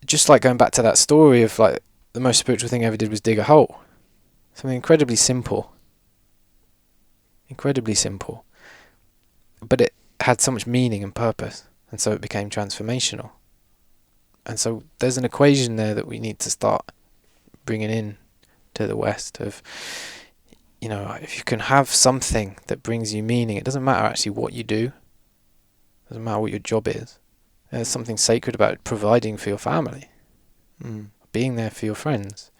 just like going back to that story of like the most spiritual thing I ever did was dig a hole. Something incredibly simple. Incredibly simple. But it had so much meaning and purpose, and so it became transformational. And so there's an equation there that we need to start bringing in to the West of, you know, if you can have something that brings you meaning, it doesn't matter actually what you do. It doesn't matter what your job is. There's something sacred about providing for your family. Being there for your friends.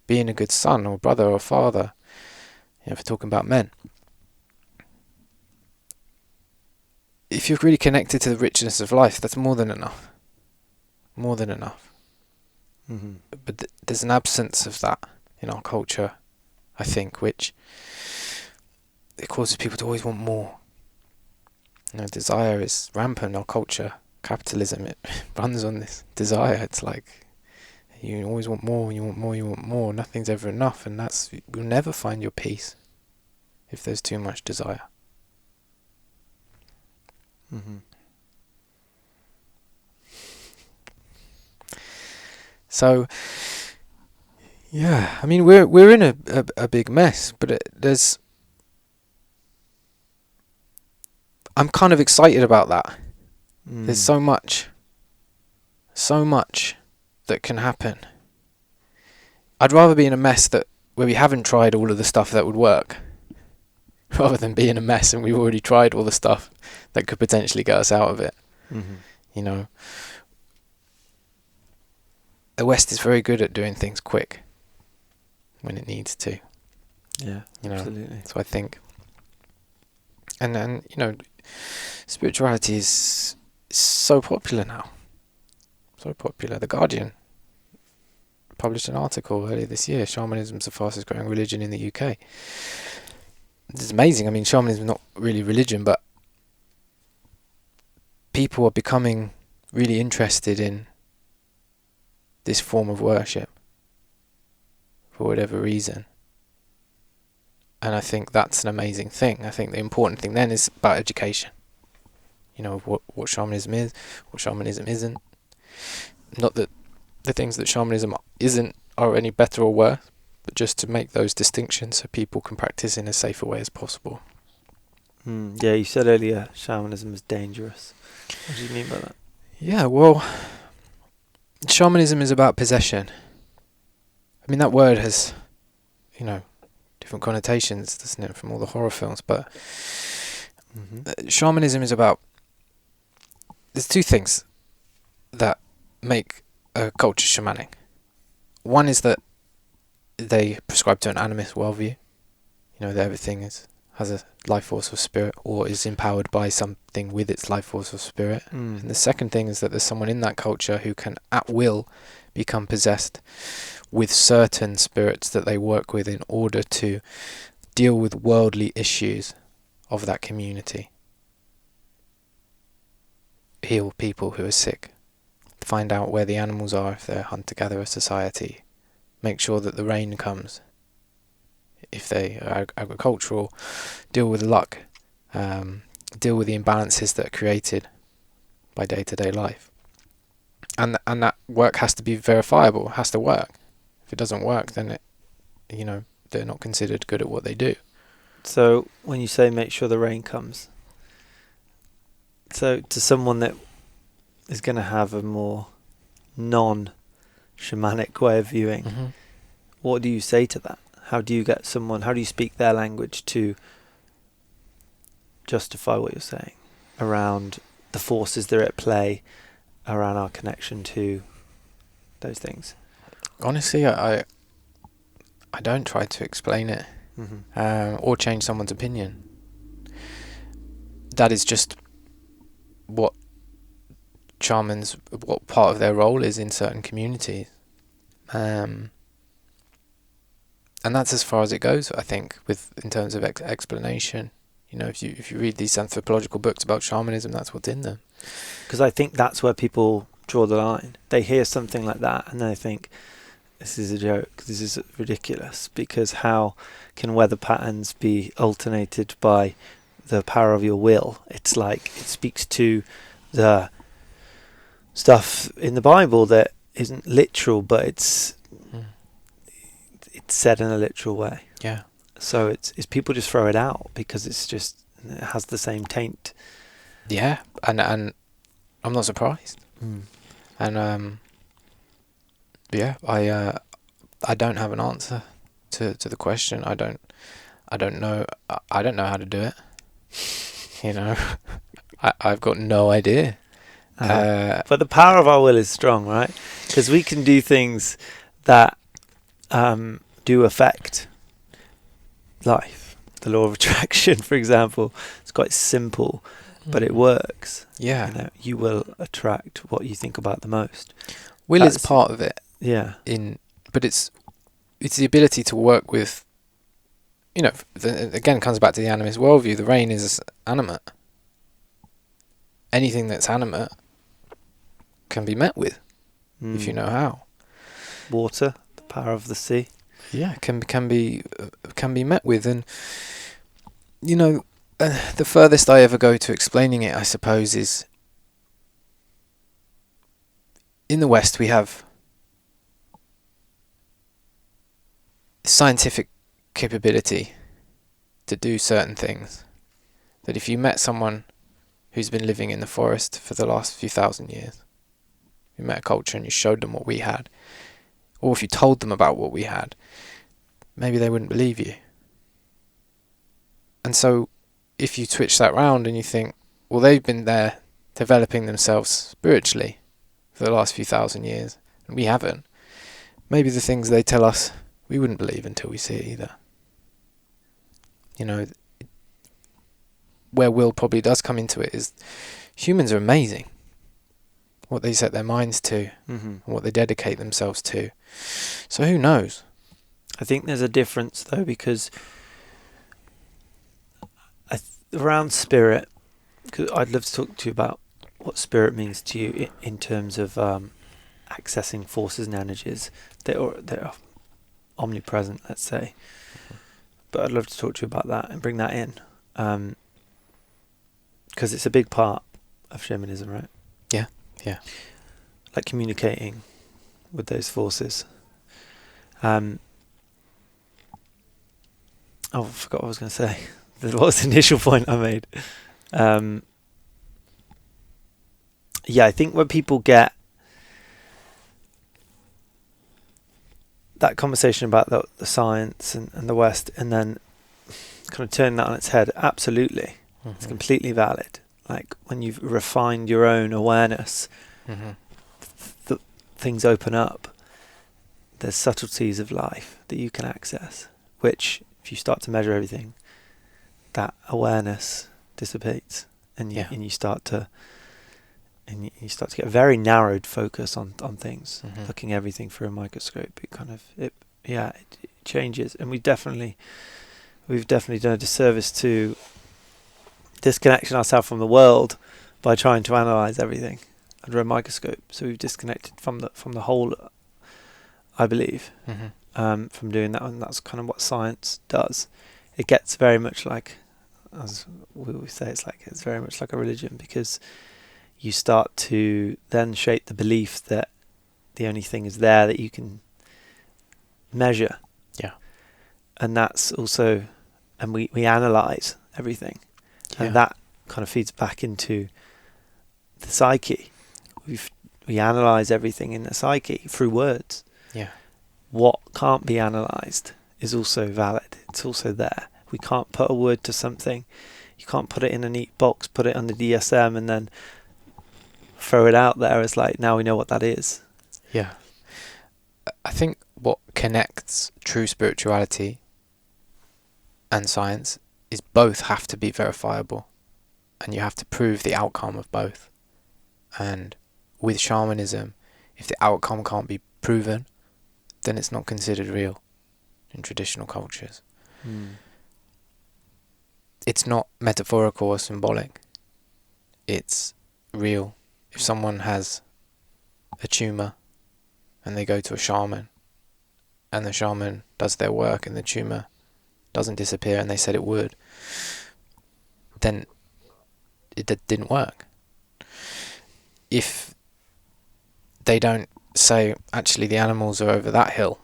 Being a good son or brother or father. You know, if we're talking about men. If you're really connected to the richness of life, that's more than enough. More than enough. But there's an absence of that in our culture, I think, which it causes people to always want more. You know, desire is rampant in our culture. Capitalism, it runs on this desire. It's like you always want more, you want more, you want more. Nothing's ever enough, and you'll never find your peace if there's too much desire. So, yeah, I mean, we're in a big mess, but I'm kind of excited about that. There's so much that can happen. I'd rather be in a mess where we haven't tried all of the stuff that would work, rather than be in a mess and we've already tried all the stuff that could potentially get us out of it. You know, the West is very good at doing things quick when it needs to. Yeah, you know, absolutely. So I think, and you know, spirituality is so popular now. So popular. The Guardian published an article earlier this year. Shamanism is the fastest growing religion in the UK. It's amazing. I mean, shamanism is not really religion, but people are becoming really interested in this form of worship for whatever reason. And I think that's an amazing thing. I think the important thing then is about education. You know, what shamanism is, what shamanism isn't. Not that the things that shamanism isn't are any better or worse, but just to make those distinctions so people can practice in a safer way as possible. Yeah, you said earlier shamanism is dangerous. What do you mean by that? Yeah, well, shamanism is about possession. I mean, that word has, you know, different connotations, doesn't it, from all the horror films, but shamanism is about, there's two things that make a culture shamanic. One is that they prescribe to an animist worldview, you know, that everything has a life force or spirit, or is empowered by something with its life force or spirit. And the second thing is that there's someone in that culture who can at will become possessed with certain spirits that they work with in order to deal with worldly issues of that community. Heal people who are sick. Find out where the animals are if they're a hunter-gatherer society. Make sure that the rain comes. If they are agricultural, deal with luck. Deal with the imbalances that are created by day-to-day life. And that work has to be verifiable, has to work. If it doesn't work, then they're not considered good at what they do. So when you say make sure the rain comes, so to someone that is going to have a more non-shamanic way of viewing, what do you say to that? How do you speak their language to justify what you're saying around the forces that are at play, around our connection to those things? Honestly, I don't try to explain it or change someone's opinion. That is just what part of their role is in certain communities. And that's as far as it goes, I think, in terms of explanation. You know, if you read these anthropological books about shamanism, that's what's in them. Because I think that's where people draw the line. They hear something like that and they think, this is a joke, this is ridiculous, because how can weather patterns be alternated by the power of your will? It's like, it speaks to the stuff in the Bible that isn't literal, but it's said in a literal way. Yeah. So it's people just throw it out because it has the same taint. Yeah, and I'm not surprised. Mm. And yeah, I don't have an answer to the question. I don't know. I don't know how to do it. You know, I've got no idea. But the power of our will is strong, right? Because we can do things that do affect life. The law of attraction, for example, it's quite simple, but it works. Yeah. You know, you will attract what you think about the most. Will is part of it. Yeah. But it's the ability to work with. You know, again, comes back to the animist worldview. The rain is animate. Anything that's animate can be met with, if you know how. Water, the power of the sea. Yeah, can be met with, and you know, the furthest I ever go to explaining it, I suppose, is in the West we have scientific capability to do certain things. That if you met someone who's been living in the forest for the last few thousand years, you met a culture and you showed them what we had, or if you told them about what we had, maybe they wouldn't believe you. And so if you switch that round and you think, well, they've been there developing themselves spiritually for the last few thousand years, and we haven't, maybe the things they tell us we wouldn't believe until we see it either. You know, where will probably does come into it is humans are amazing. What they set their minds to, and what they dedicate themselves to. So who knows? I think there's a difference though, because around spirit, because I'd love to talk to you about what spirit means to you in terms of accessing forces and energies that are omnipresent, let's say. But I'd love to talk to you about that and bring that in, because it's a big part of shamanism, right? Yeah. Like communicating with those forces. I forgot what I was going to say. What was the initial point I made? Yeah, I think when people get that conversation about the science and the West, and then kind of turn that on its head, absolutely. It's completely valid. Like when you've refined your own awareness, things open up. There's subtleties of life that you can access, which if you start to measure everything, that awareness dissipates, and you start to get a very narrowed focus on things, looking everything through a microscope. It changes, and we've definitely done a disservice to disconnecting ourselves from the world by trying to analyze everything under a microscope. So we've disconnected from the whole, I believe, from doing that, and that's kind of what science does. It gets very much like, as we say, it's very much like a religion, because you start to then shape the belief that the only thing is there that you can measure. Yeah. And that's also, and we analyze everything. Yeah. And that kind of feeds back into the psyche. We analyze everything in the psyche through words. Yeah. What can't be analyzed is also valid. It's also there. We can't put a word to something. You can't put it in a neat box, put it on the DSM, and then throw it out there as like, now we know what that is. Yeah. I think what connects true spirituality and science is both have to be verifiable, and you have to prove the outcome of both. And with shamanism, if the outcome can't be proven, then it's not considered real in traditional cultures. It's not metaphorical or symbolic. It's real. If someone has a tumour and they go to a shaman, and the shaman does their work and the tumour doesn't disappear and they said it would, then it didn't work. If they don't say, actually the animals are over that hill,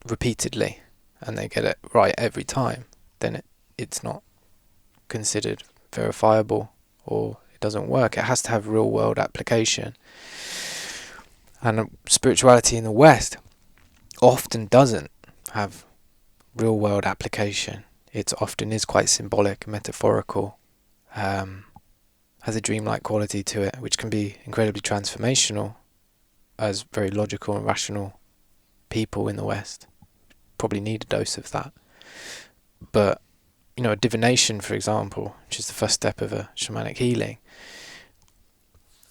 repeatedly and they get it right every time, then it's not considered verifiable, or it doesn't work. It has to have real world application. And spirituality in the West often doesn't have real world application. It often is quite symbolic, metaphorical, has a dreamlike quality to it, which can be incredibly transformational as very logical and rational people in the West. Probably need a dose of that. But, you know, a divination, for example, which is the first step of a shamanic healing,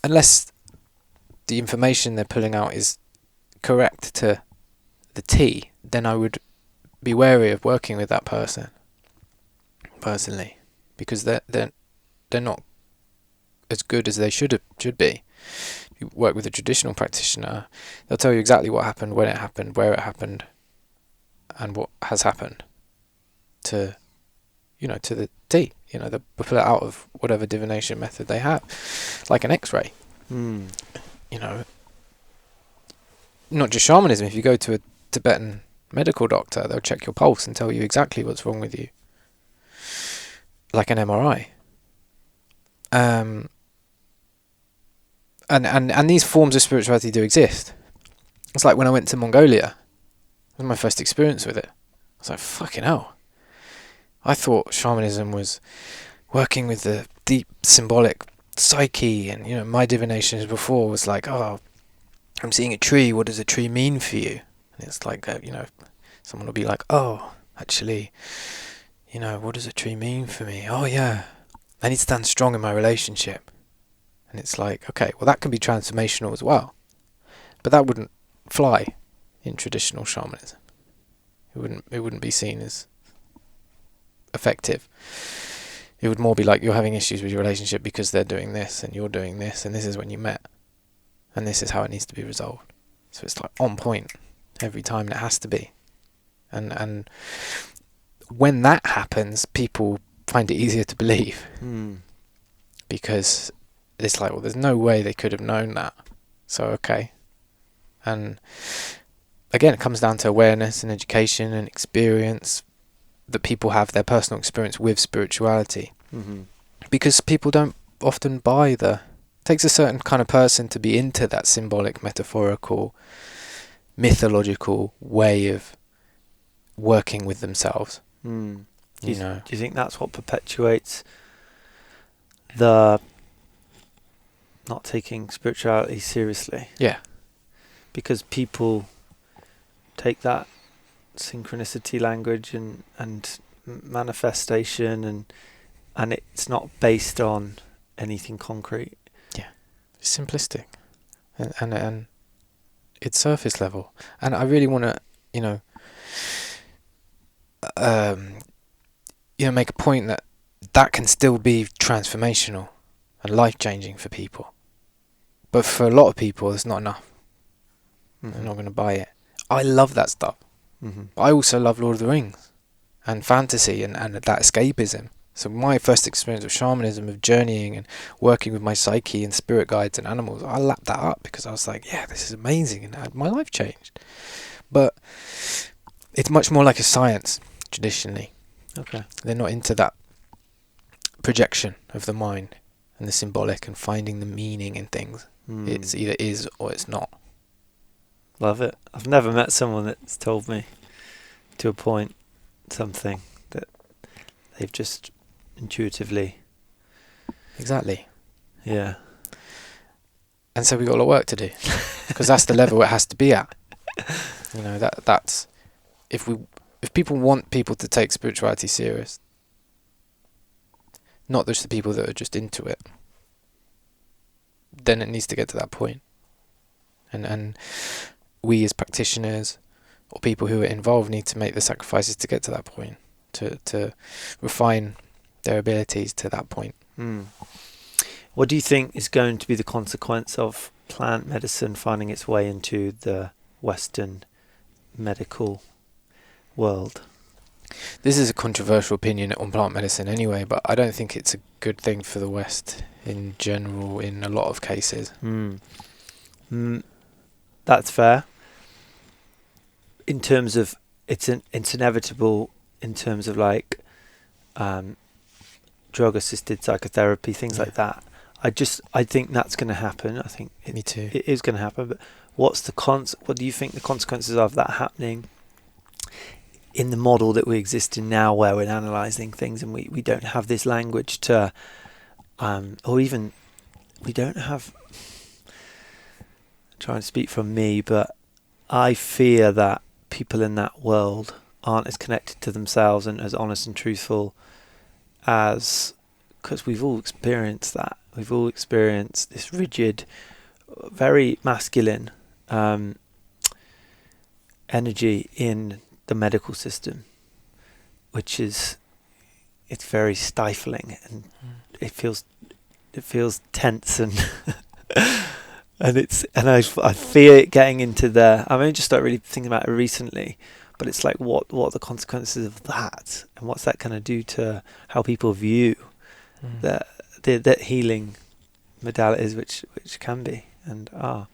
unless the information they're pulling out is correct to the T, then I would be wary of working with that person, personally, because they're not as good as they should be. You work with a traditional practitioner, they'll tell you exactly what happened, when it happened, where it happened, and what has happened to the T. You know, they'll pull it out of whatever divination method they have, like an X-ray. You know, not just shamanism. If you go to a Tibetan medical doctor, they'll check your pulse and tell you exactly what's wrong with you, like an MRI. And these forms of spirituality do exist. It's like when I went to Mongolia. It was my first experience with it. I was like, fucking hell. I thought shamanism was working with the deep symbolic psyche, and, you know, my divinations before was like, oh, I'm seeing a tree, what does a tree mean for you? And it's like, you know, someone will be like, oh, actually, you know, what does a tree mean for me? Oh yeah, I need to stand strong in my relationship. And it's like, okay, well, that can be transformational as well, but that wouldn't fly in traditional shamanism. It wouldn't be seen as effective. It would more be like, you're having issues with your relationship because they're doing this and you're doing this, and this is when you met, and this is how it needs to be resolved. So it's like on point every time, and it has to be. And when that happens, people find it easier to believe, because it's like, well, there's no way they could have known that. So okay. And again, it comes down to awareness and education and experience that people have, their personal experience with spirituality. Because people don't often buy it takes a certain kind of person to be into that symbolic, metaphorical, mythological way of working with themselves. Do you think that's what perpetuates the not taking spirituality seriously? Yeah. Because people take that synchronicity language and manifestation and it's not based on anything concrete. Yeah. It's simplistic. And it's surface level. And I really want to, make a point that can still be transformational and life-changing for people. But for a lot of people, it's not enough. They're not going to buy it. I love that stuff. I also love Lord of the Rings and fantasy and that escapism. So my first experience of shamanism, of journeying and working with my psyche and spirit guides and animals, I lapped that up because I was like, yeah, this is amazing, and my life changed. But it's much more like a science, traditionally. Okay. They're not into that projection of the mind and the symbolic and finding the meaning in things. It's either is or it's not. Love it. I've never met someone that's told me to a point something that they've just intuitively. Exactly. Yeah. And so we got a lot of work to do, because that's the level it has to be at. That's if people want people to take spirituality serious, not just the people that are just into it, then it needs to get to that point. And we as practitioners or people who are involved need to make the sacrifices to get to that point, to refine their abilities to that point. What do you think is going to be the consequence of plant medicine finding its way into the Western medical world? This is a controversial opinion on plant medicine anyway, but I don't think it's a good thing for the West in general in a lot of cases. That's fair. in terms of it's inevitable in terms of like drug assisted psychotherapy, things like that. I think that's going to happen. I think Me too. it is going to happen. But what do you think the consequences of that happening in the model that we exist in now, where we're analysing things and we don't have this language to, or even we don't have. I'm trying to speak from me, but I fear that people in that world aren't as connected to themselves and as honest and truthful as, because we've all experienced that. We've all experienced this rigid, very masculine energy in the medical system, which is, it's very stifling and it feels tense and and I fear it getting into the. I only just started really thinking about it recently, but it's like what are the consequences of that, and what's that going to do to how people view the healing modalities, which can be and are.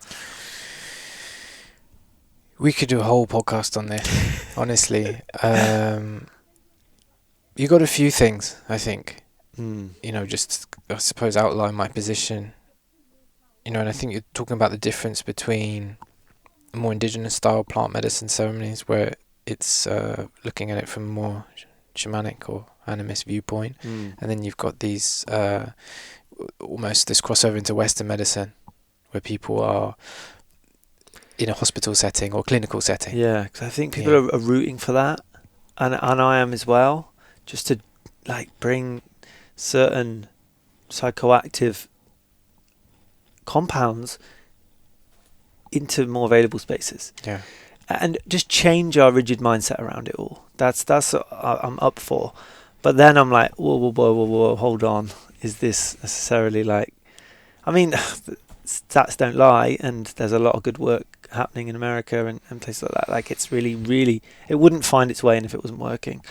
We could do a whole podcast on this, honestly. You got a few things, I think. Just I suppose outline my position. And I think you're talking about the difference between more indigenous style plant medicine ceremonies, where it's looking at it from a more shamanic or animist viewpoint, and then you've got these almost this crossover into Western medicine, where people are in a hospital setting or clinical setting. Yeah, because I think people are rooting for that, and I am as well, just to like bring certain psychoactive compounds into more available spaces. Yeah. And just change our rigid mindset around it all. That's what I'm up for. But then I'm like, whoa, hold on. Is this necessarily like... I mean, stats don't lie, and there's a lot of good work happening in America and places like that. Like, it's really, really... It wouldn't find its way in if it wasn't working.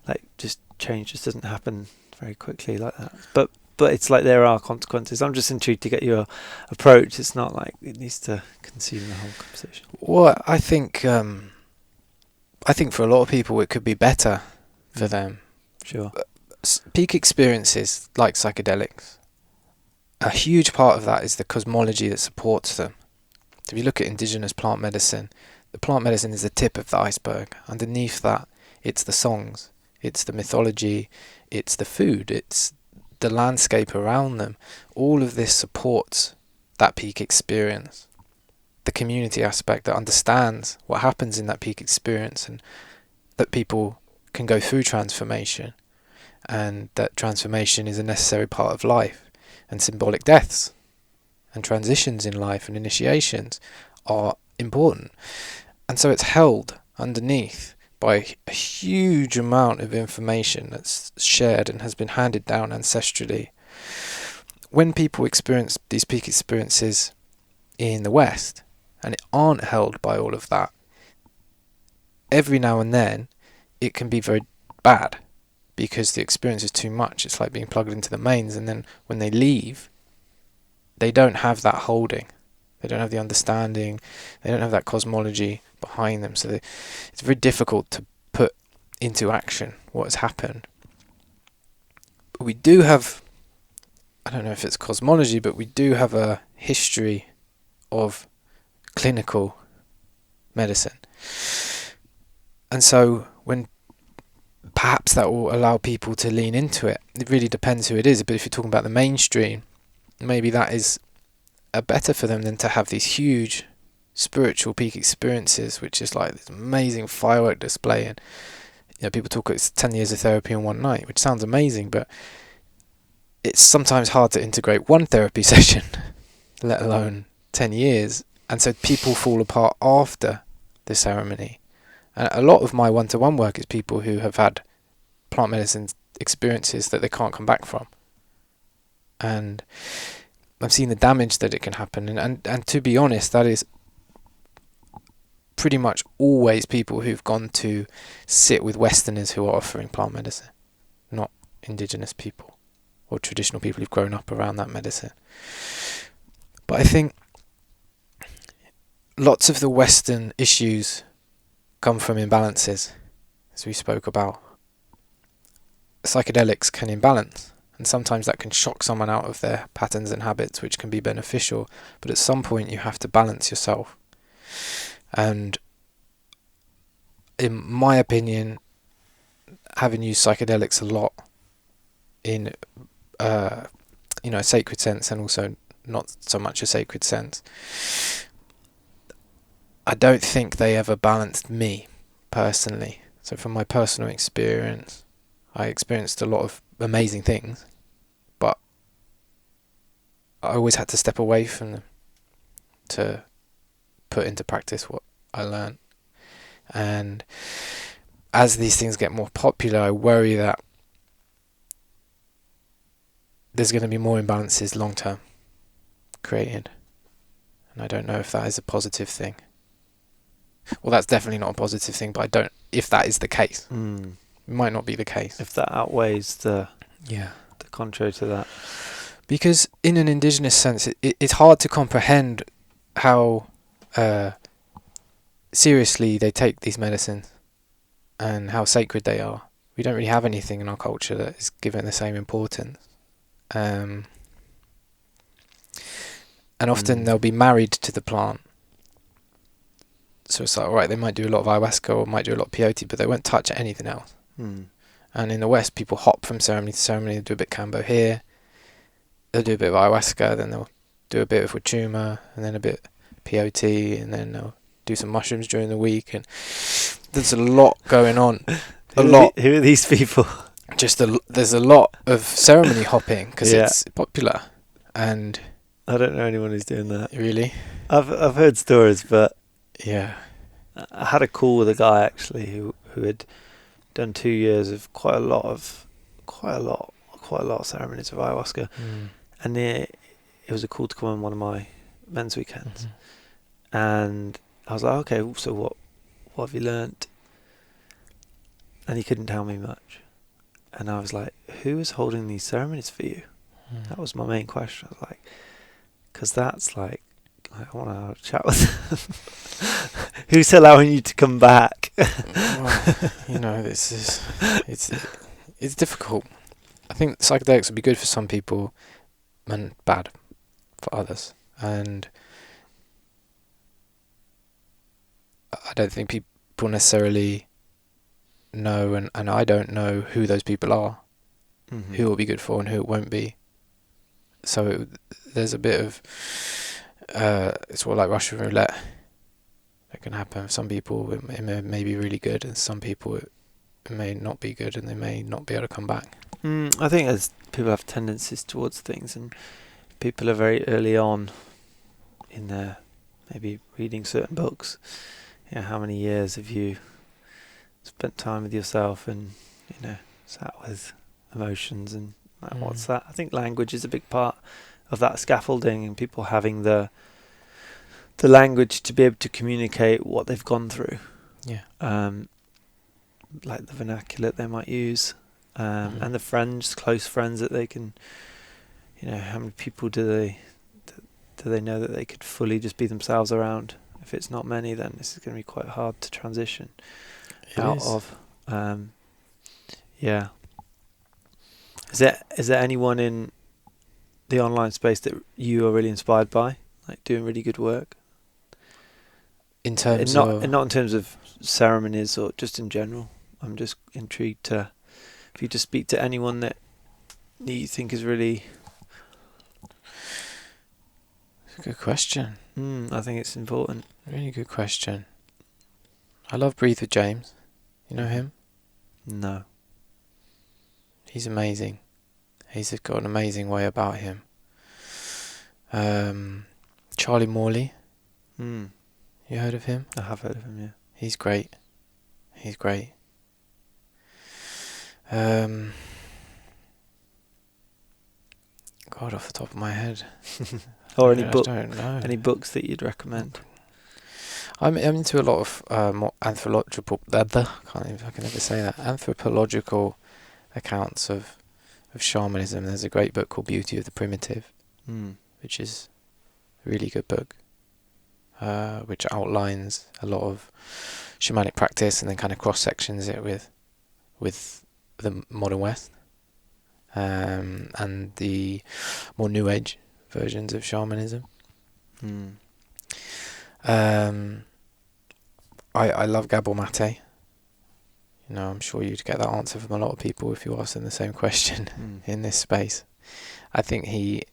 Like, just change just doesn't happen very quickly like that. But it's like there are consequences. I'm just intrigued to get your approach. It's not like it needs to consume the whole conversation. Well, I think for a lot of people it could be better for them. Sure. Peak experiences like psychedelics, a huge part of that is the cosmology that supports them. If you look at indigenous plant medicine, the plant medicine is the tip of the iceberg. Underneath that, it's the songs, it's the mythology, it's the food, it's the landscape around them. All of this supports that peak experience. The community aspect that understands what happens in that peak experience, and that people can go through transformation, and that transformation is a necessary part of life, and symbolic deaths and transitions in life and initiations are important. And so it's held underneath by a huge amount of information that's shared and has been handed down ancestrally. When people experience these peak experiences in the West and it aren't held by all of that, every now and then it can be very bad because the experience is too much. It's like being plugged into the mains, and then when they leave, they don't have that holding. They don't have the understanding. They don't have that cosmology behind them. So it's very difficult to put into action what has happened. But we do have, I don't know if it's cosmology, but we do have a history of clinical medicine. And so when perhaps that will allow people to lean into it. It really depends who it is. But if you're talking about the mainstream, maybe that is better for them than to have these huge spiritual peak experiences, which is like this amazing firework display. And people talk it's 10 years of therapy in one night, which sounds amazing, but it's sometimes hard to integrate one therapy session, let alone 10 years. And so people fall apart after the ceremony. And a lot of my one-to-one work is people who have had plant medicine experiences that they can't come back from. And I've seen the damage that it can happen. And to be honest, that is pretty much always people who've gone to sit with Westerners who are offering plant medicine, not indigenous people or traditional people who've grown up around that medicine. But I think lots of the Western issues come from imbalances, as we spoke about. Psychedelics can imbalance, and sometimes that can shock someone out of their patterns and habits, which can be beneficial, but at some point you have to balance yourself. And in my opinion, having used psychedelics a lot in a sacred sense, and also not so much a sacred sense, I don't think they ever balanced me personally. So from my personal experience, I experienced a lot of amazing things, but I always had to step away from them to put into practice what I learned. And as these things get more popular, I worry that there's going to be more imbalances long term created. And I don't know if that is a positive thing. Well, that's definitely not a positive thing, but I don't, if that is the case. It might not be the case. If that outweighs the contrary to that. Because in an indigenous sense, it's hard to comprehend how seriously they take these medicines and how sacred they are. We don't really have anything in our culture that is given the same importance. And often they'll be married to the plant. So it's like, alright, they might do a lot of ayahuasca or might do a lot of peyote, but they won't touch anything else. And in the West, people hop from ceremony to ceremony. They'll do a bit of Kambo here, they'll do a bit of ayahuasca, then they'll do a bit of Wachuma, and then a bit peyote, and then they'll do some mushrooms during the week. And there's a lot going on. Who are these people? There's a lot of ceremony hopping because it's popular. And I don't know anyone who's doing that. Really? I've heard stories, but yeah, I had a call with a guy actually who had done 2 years of quite a lot of ceremonies of ayahuasca, and it was a call to come on one of my men's weekends, and I was like, okay, so what have you learnt? And he couldn't tell me much, and I was like, who is holding these ceremonies for you? That was my main question. I was like, because that's like, I want to have a chat with them. Who's allowing you to come back? Well, it's difficult. I think psychedelics would be good for some people and bad for others. And I don't think people necessarily know, and I don't know who those people are, who it will be good for and who it won't be. So there's a bit of, it's all like Russian roulette. That can happen. For some people it may be really good, and some people it may not be good, and they may not be able to come back. I think as people have tendencies towards things, and people are very early on in their maybe reading certain books. How many years have you spent time with yourself and sat with emotions and what's that? I think language is a big part of that scaffolding, and people having the language to be able to communicate what they've gone through. Like the vernacular they might use, and the close friends that they can, how many people do they know that they could fully just be themselves around? If it's not many, then this is going to be quite hard to transition out of. Is there anyone in the online space that you are really inspired by, like doing really good work? In terms not in terms of ceremonies or just in general. I'm just intrigued if you to speak to anyone that you think is really. It's a good question. I think it's important. Really good question. I love Breathe with James. You know him? No. He's amazing. He's got an amazing way about him. Charlie Morley. You heard of him? I have heard of him, yeah. He's great. God, off the top of my head. Or I don't know. Any books that you'd recommend? I'm into a lot of more anthropological. I can never say that. Anthropological accounts of shamanism. There's a great book called Beauty of the Primitive, which is a really good book, which outlines a lot of shamanic practice, and then kind of cross sections it with the modern West, and the more New Age versions of shamanism. I love Gabor Mate. You know, I'm sure you'd get that answer from a lot of people if you ask them the same question in this space. I think he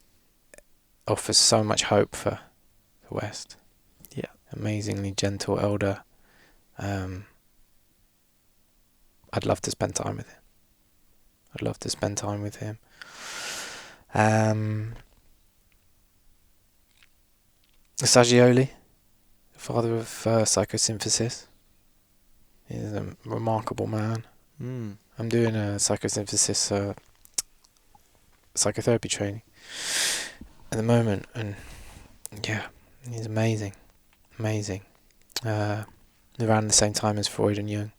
offers so much hope for the West. Yeah. Amazingly gentle elder. I'd love to spend time with him. Saggioli, the father of psychosynthesis, is a remarkable man. I'm doing a psychosynthesis psychotherapy training at the moment, and yeah, he's amazing. Around the same time as Freud and Jung,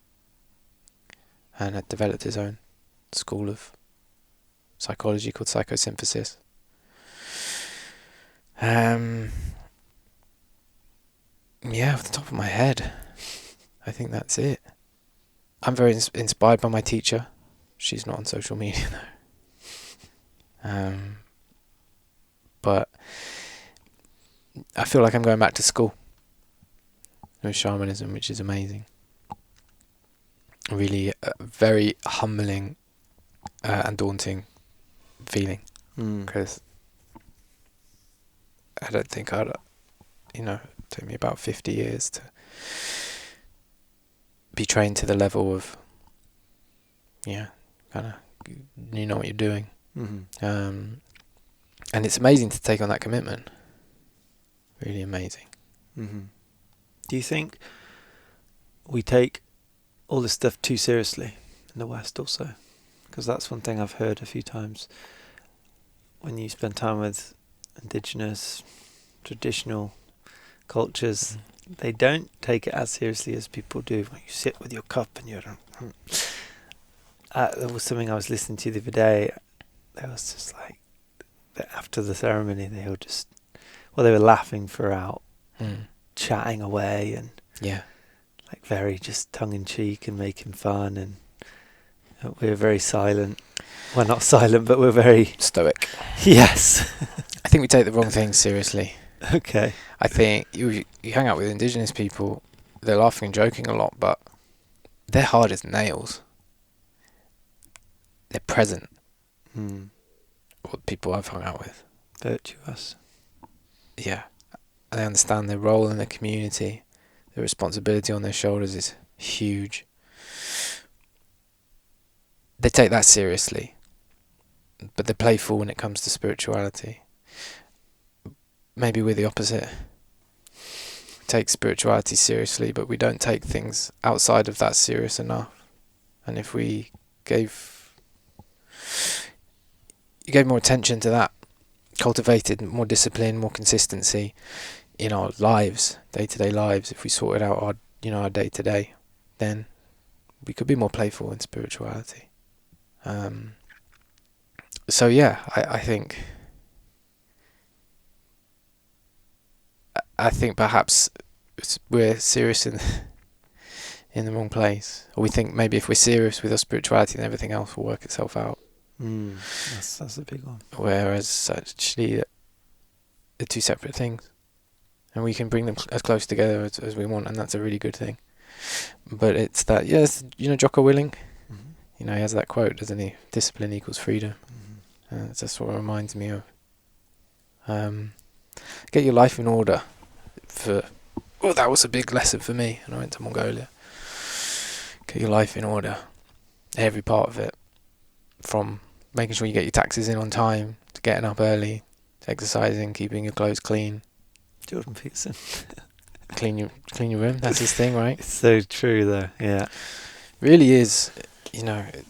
and had developed his own school of psychology called psychosynthesis. Yeah, off the top of my head, I think that's it. I'm very inspired by my teacher. She's not on social media though. But I feel like I'm going back to school with shamanism, which is amazing. Really very humbling and daunting feeling, because I don't think it took me about 50 years to be trained to the level of, kind of, you know what you're doing. And it's amazing to take on that commitment. Really amazing. Do you think we take all this stuff too seriously in the West also? Because that's one thing I've heard a few times. When you spend time with indigenous, traditional cultures, they don't take it as seriously as people do. When you sit with your cup and you're... there was something I was listening to the other day. There was just like, after the ceremony, they were just... they were laughing throughout, chatting away, and like very just tongue-in-cheek and making fun, and we were very silent. Well, not silent, but we're very... stoic. Yes. I think we take the wrong things seriously. Okay. I think you hang out with indigenous people, they're laughing and joking a lot, but they're hard as nails. They're present. What people I've hung out with. Virtuous. Yeah. They understand their role in the community. The responsibility on their shoulders is huge. They take that seriously, but they're playful when it comes to spirituality. Maybe we're the opposite. We take spirituality seriously, but we don't take things outside of that serious enough. And if we gave more attention to that, cultivated more discipline, more consistency in our lives, day-to-day lives, if we sorted out our day-to-day, then we could be more playful in spirituality. So yeah, I think perhaps we're serious in the wrong place, or we think maybe if we're serious with our spirituality, then everything else will work itself out. That's a big one. Whereas actually, they're two separate things, and we can bring them as close together as we want, and that's a really good thing. But it's that, Jocko Willing, he has that quote, doesn't he? Discipline equals freedom. That's what it reminds me of. Get your life in order. That was a big lesson for me when I went to Mongolia. Get your life in order. Every part of it. From making sure you get your taxes in on time, to getting up early, to exercising, keeping your clothes clean. Jordan Peterson. Clean your room, that's his thing, right? It's so true though, yeah. Really is, it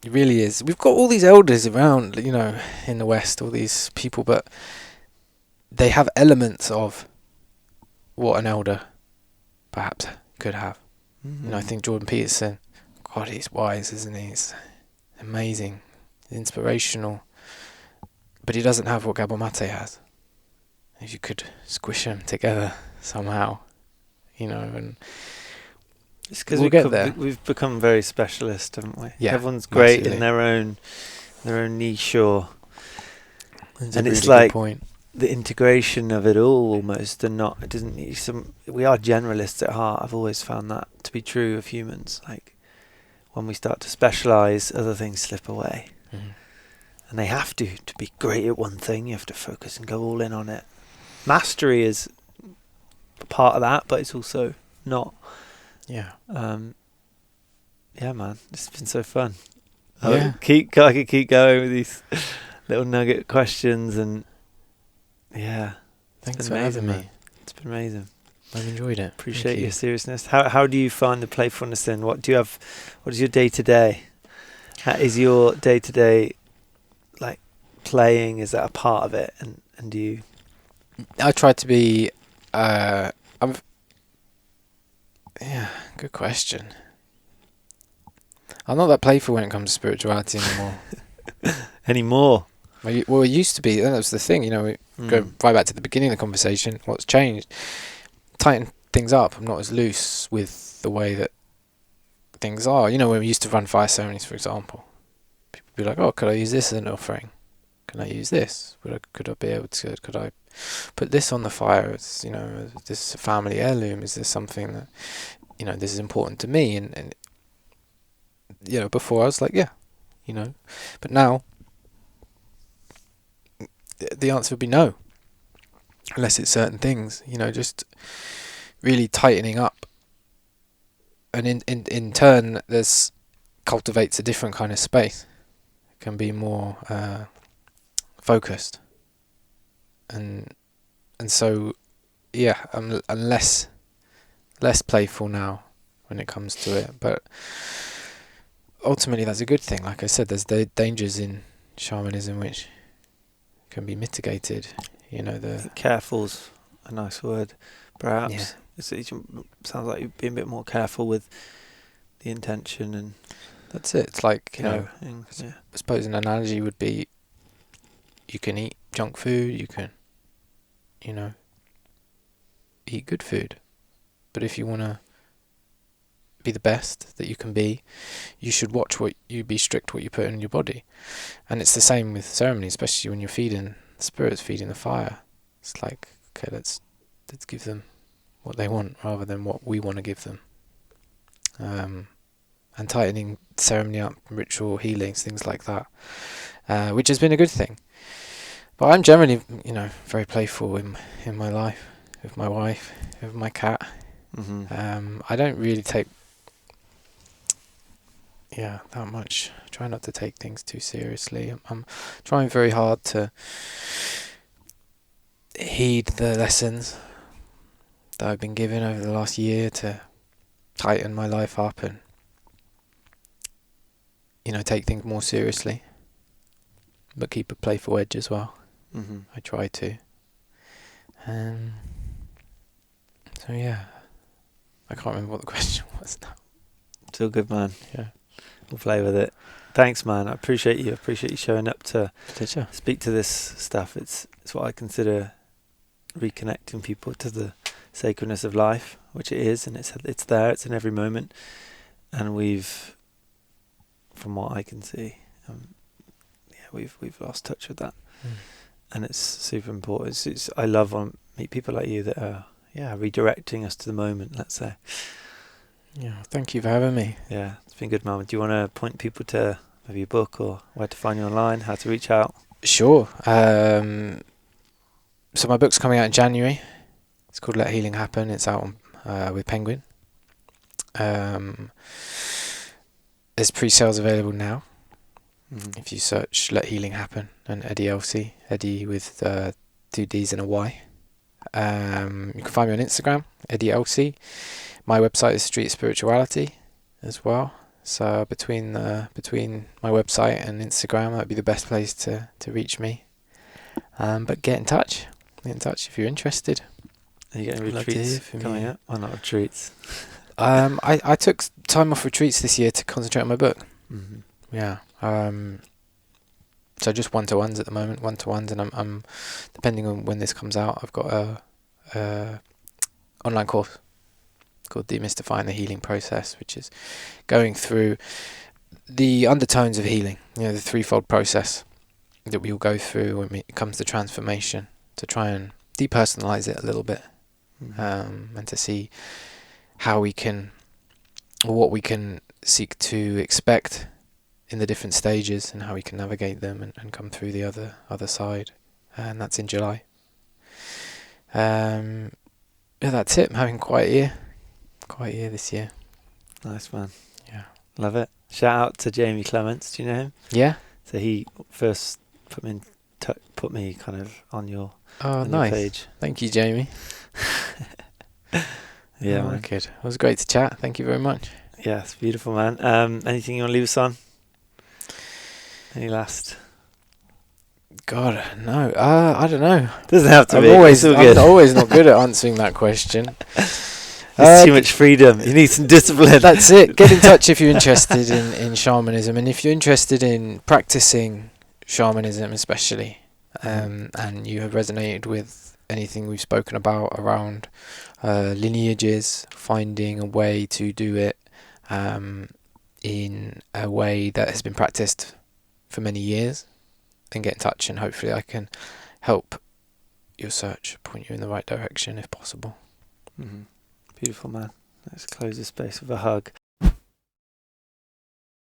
really is. We've got all these elders around, in the West, all these people, but they have elements of what an elder perhaps could have. I think Jordan Peterson, God, he's wise, isn't he? He's amazing, inspirational, but he doesn't have what Gabor Mate has. If you could squish them together somehow, you know, and it's because we'll get there. we've become very specialist, haven't we? Yeah, everyone's great massively. in their own niche, or That's and a it's really like good point. the integration of it all almost, and not, it doesn't need some. We are generalists at heart. I've always found that to be true of humans. Like when we start to specialize, other things slip away, and they have to be great at one thing. You have to focus and go all in on it. Mastery is a part of that, but it's also not. Yeah. Yeah, man, it's been so fun. Yeah. I could keep going with these little nugget questions, and yeah, Thanks been for amazing, having man. me. It's been amazing. I've enjoyed it. Appreciate your seriousness. How do you find the playfulness then? What is your day to day? How is your day to day, like playing? Is that a part of it? And do you? I try to be. Good question. I'm not that playful when it comes to spirituality anymore. Anymore? Well, it used to be. That was the thing, you know. We go right back to the beginning of the conversation. What's changed? Tighten things up. I'm not as loose with the way that things are. You know, when we used to run fire ceremonies, for example, people would be like, "Oh, could I use this as an offering? Can I use this? Could I be able to? Could I put this on the fire? Is, you know, is this a family heirloom? Is this something that, you know, this is important to me?" And you know, before I was like, yeah, you know, but now the answer would be no, unless it's certain things, you know, just really tightening up, and in turn there's cultivates a different kind of space. It can be more focused, and so yeah, I'm less playful now when it comes to it, but ultimately that's a good thing. Like I said, there's the dangers in shamanism which can be mitigated, you know. Careful's a nice word, perhaps. Yeah. It sounds like you're being a bit more careful with the intention, and that's it. It's like, you know, yeah. I suppose an analogy would be, you can eat junk food, you can, you know, eat good food, but if you want to be the best that you can be, you should be strict what you put in your body. And it's the same with ceremony, especially when you're feeding the spirits, feeding the fire. It's like, okay, let's give them what they want rather than what we want to give them. And tightening ceremony up, ritual healings, things like that, which has been a good thing. But I'm generally, you know, very playful in my life, with my wife, with my cat. I don't really take that much. I try not to take things too seriously. I'm trying very hard to heed the lessons that I've been given over the last year to tighten my life up and, you know, take things more seriously, but keep a playful edge as well. I try to. So yeah, I can't remember what the question was now. It's all good, man. Yeah. We'll play with it. Thanks, man. I appreciate you. I appreciate you showing up to speak to this stuff. It's what I consider reconnecting people to the sacredness of life, which it is, and it's there. It's in every moment, and we've, from what I can see, we've lost touch with that, and it's super important. I love when I meet people like you that are redirecting us to the moment. Let's say. Yeah, thank you for having me. Yeah, it's been good, man. Do you want to point people to maybe your book or where to find you online, how to reach out? Sure. So my book's coming out in January. It's called Let Healing Happen. It's out on, with Penguin. There's pre-sales available now. If you search Let Healing Happen and Eddy Elsey, Eddy with 2 D's and a Y. You can find me on Instagram, Eddy Elsey. My website is Street Spirituality as well. So between my website and Instagram, that'd be the best place to reach me. But get in touch. Get in touch if you're interested. Are you getting retreats coming up? Or not retreats? I took time off retreats this year to concentrate on my book. Yeah. So just one-to-ones at the moment, one-to-ones, and I'm depending on when this comes out, I've got a online course called Demystifying the Healing Process, which is going through the undertones of healing, the threefold process that we all go through when it comes to transformation, to try and depersonalize it a little bit, and to see how we can, or what we can seek to expect in the different stages, and how we can navigate them and come through the other side. And that's in July. That's it. I'm having quite a year this year. Nice, man. Yeah, love it. Shout out to Jamie Clements. Do you know him? Yeah. So he first put me kind of on your nice page. Thank you, Jamie. Yeah, man. Good. It was great to chat. Thank you very much. Yeah, it's beautiful, man. Anything you want to leave us on? Any last? God, no. I don't know. Doesn't have to I'm be. I'm always not good at answering that question. There's too much freedom. You need some discipline. That's it. Get in touch if you're interested in shamanism, and if you're interested in practicing shamanism especially, and you have resonated with anything we've spoken about around lineages, finding a way to do it in a way that has been practiced for many years, then get in touch, and hopefully I can help your search, point you in the right direction if possible. Beautiful, man. Let's close this space with a hug.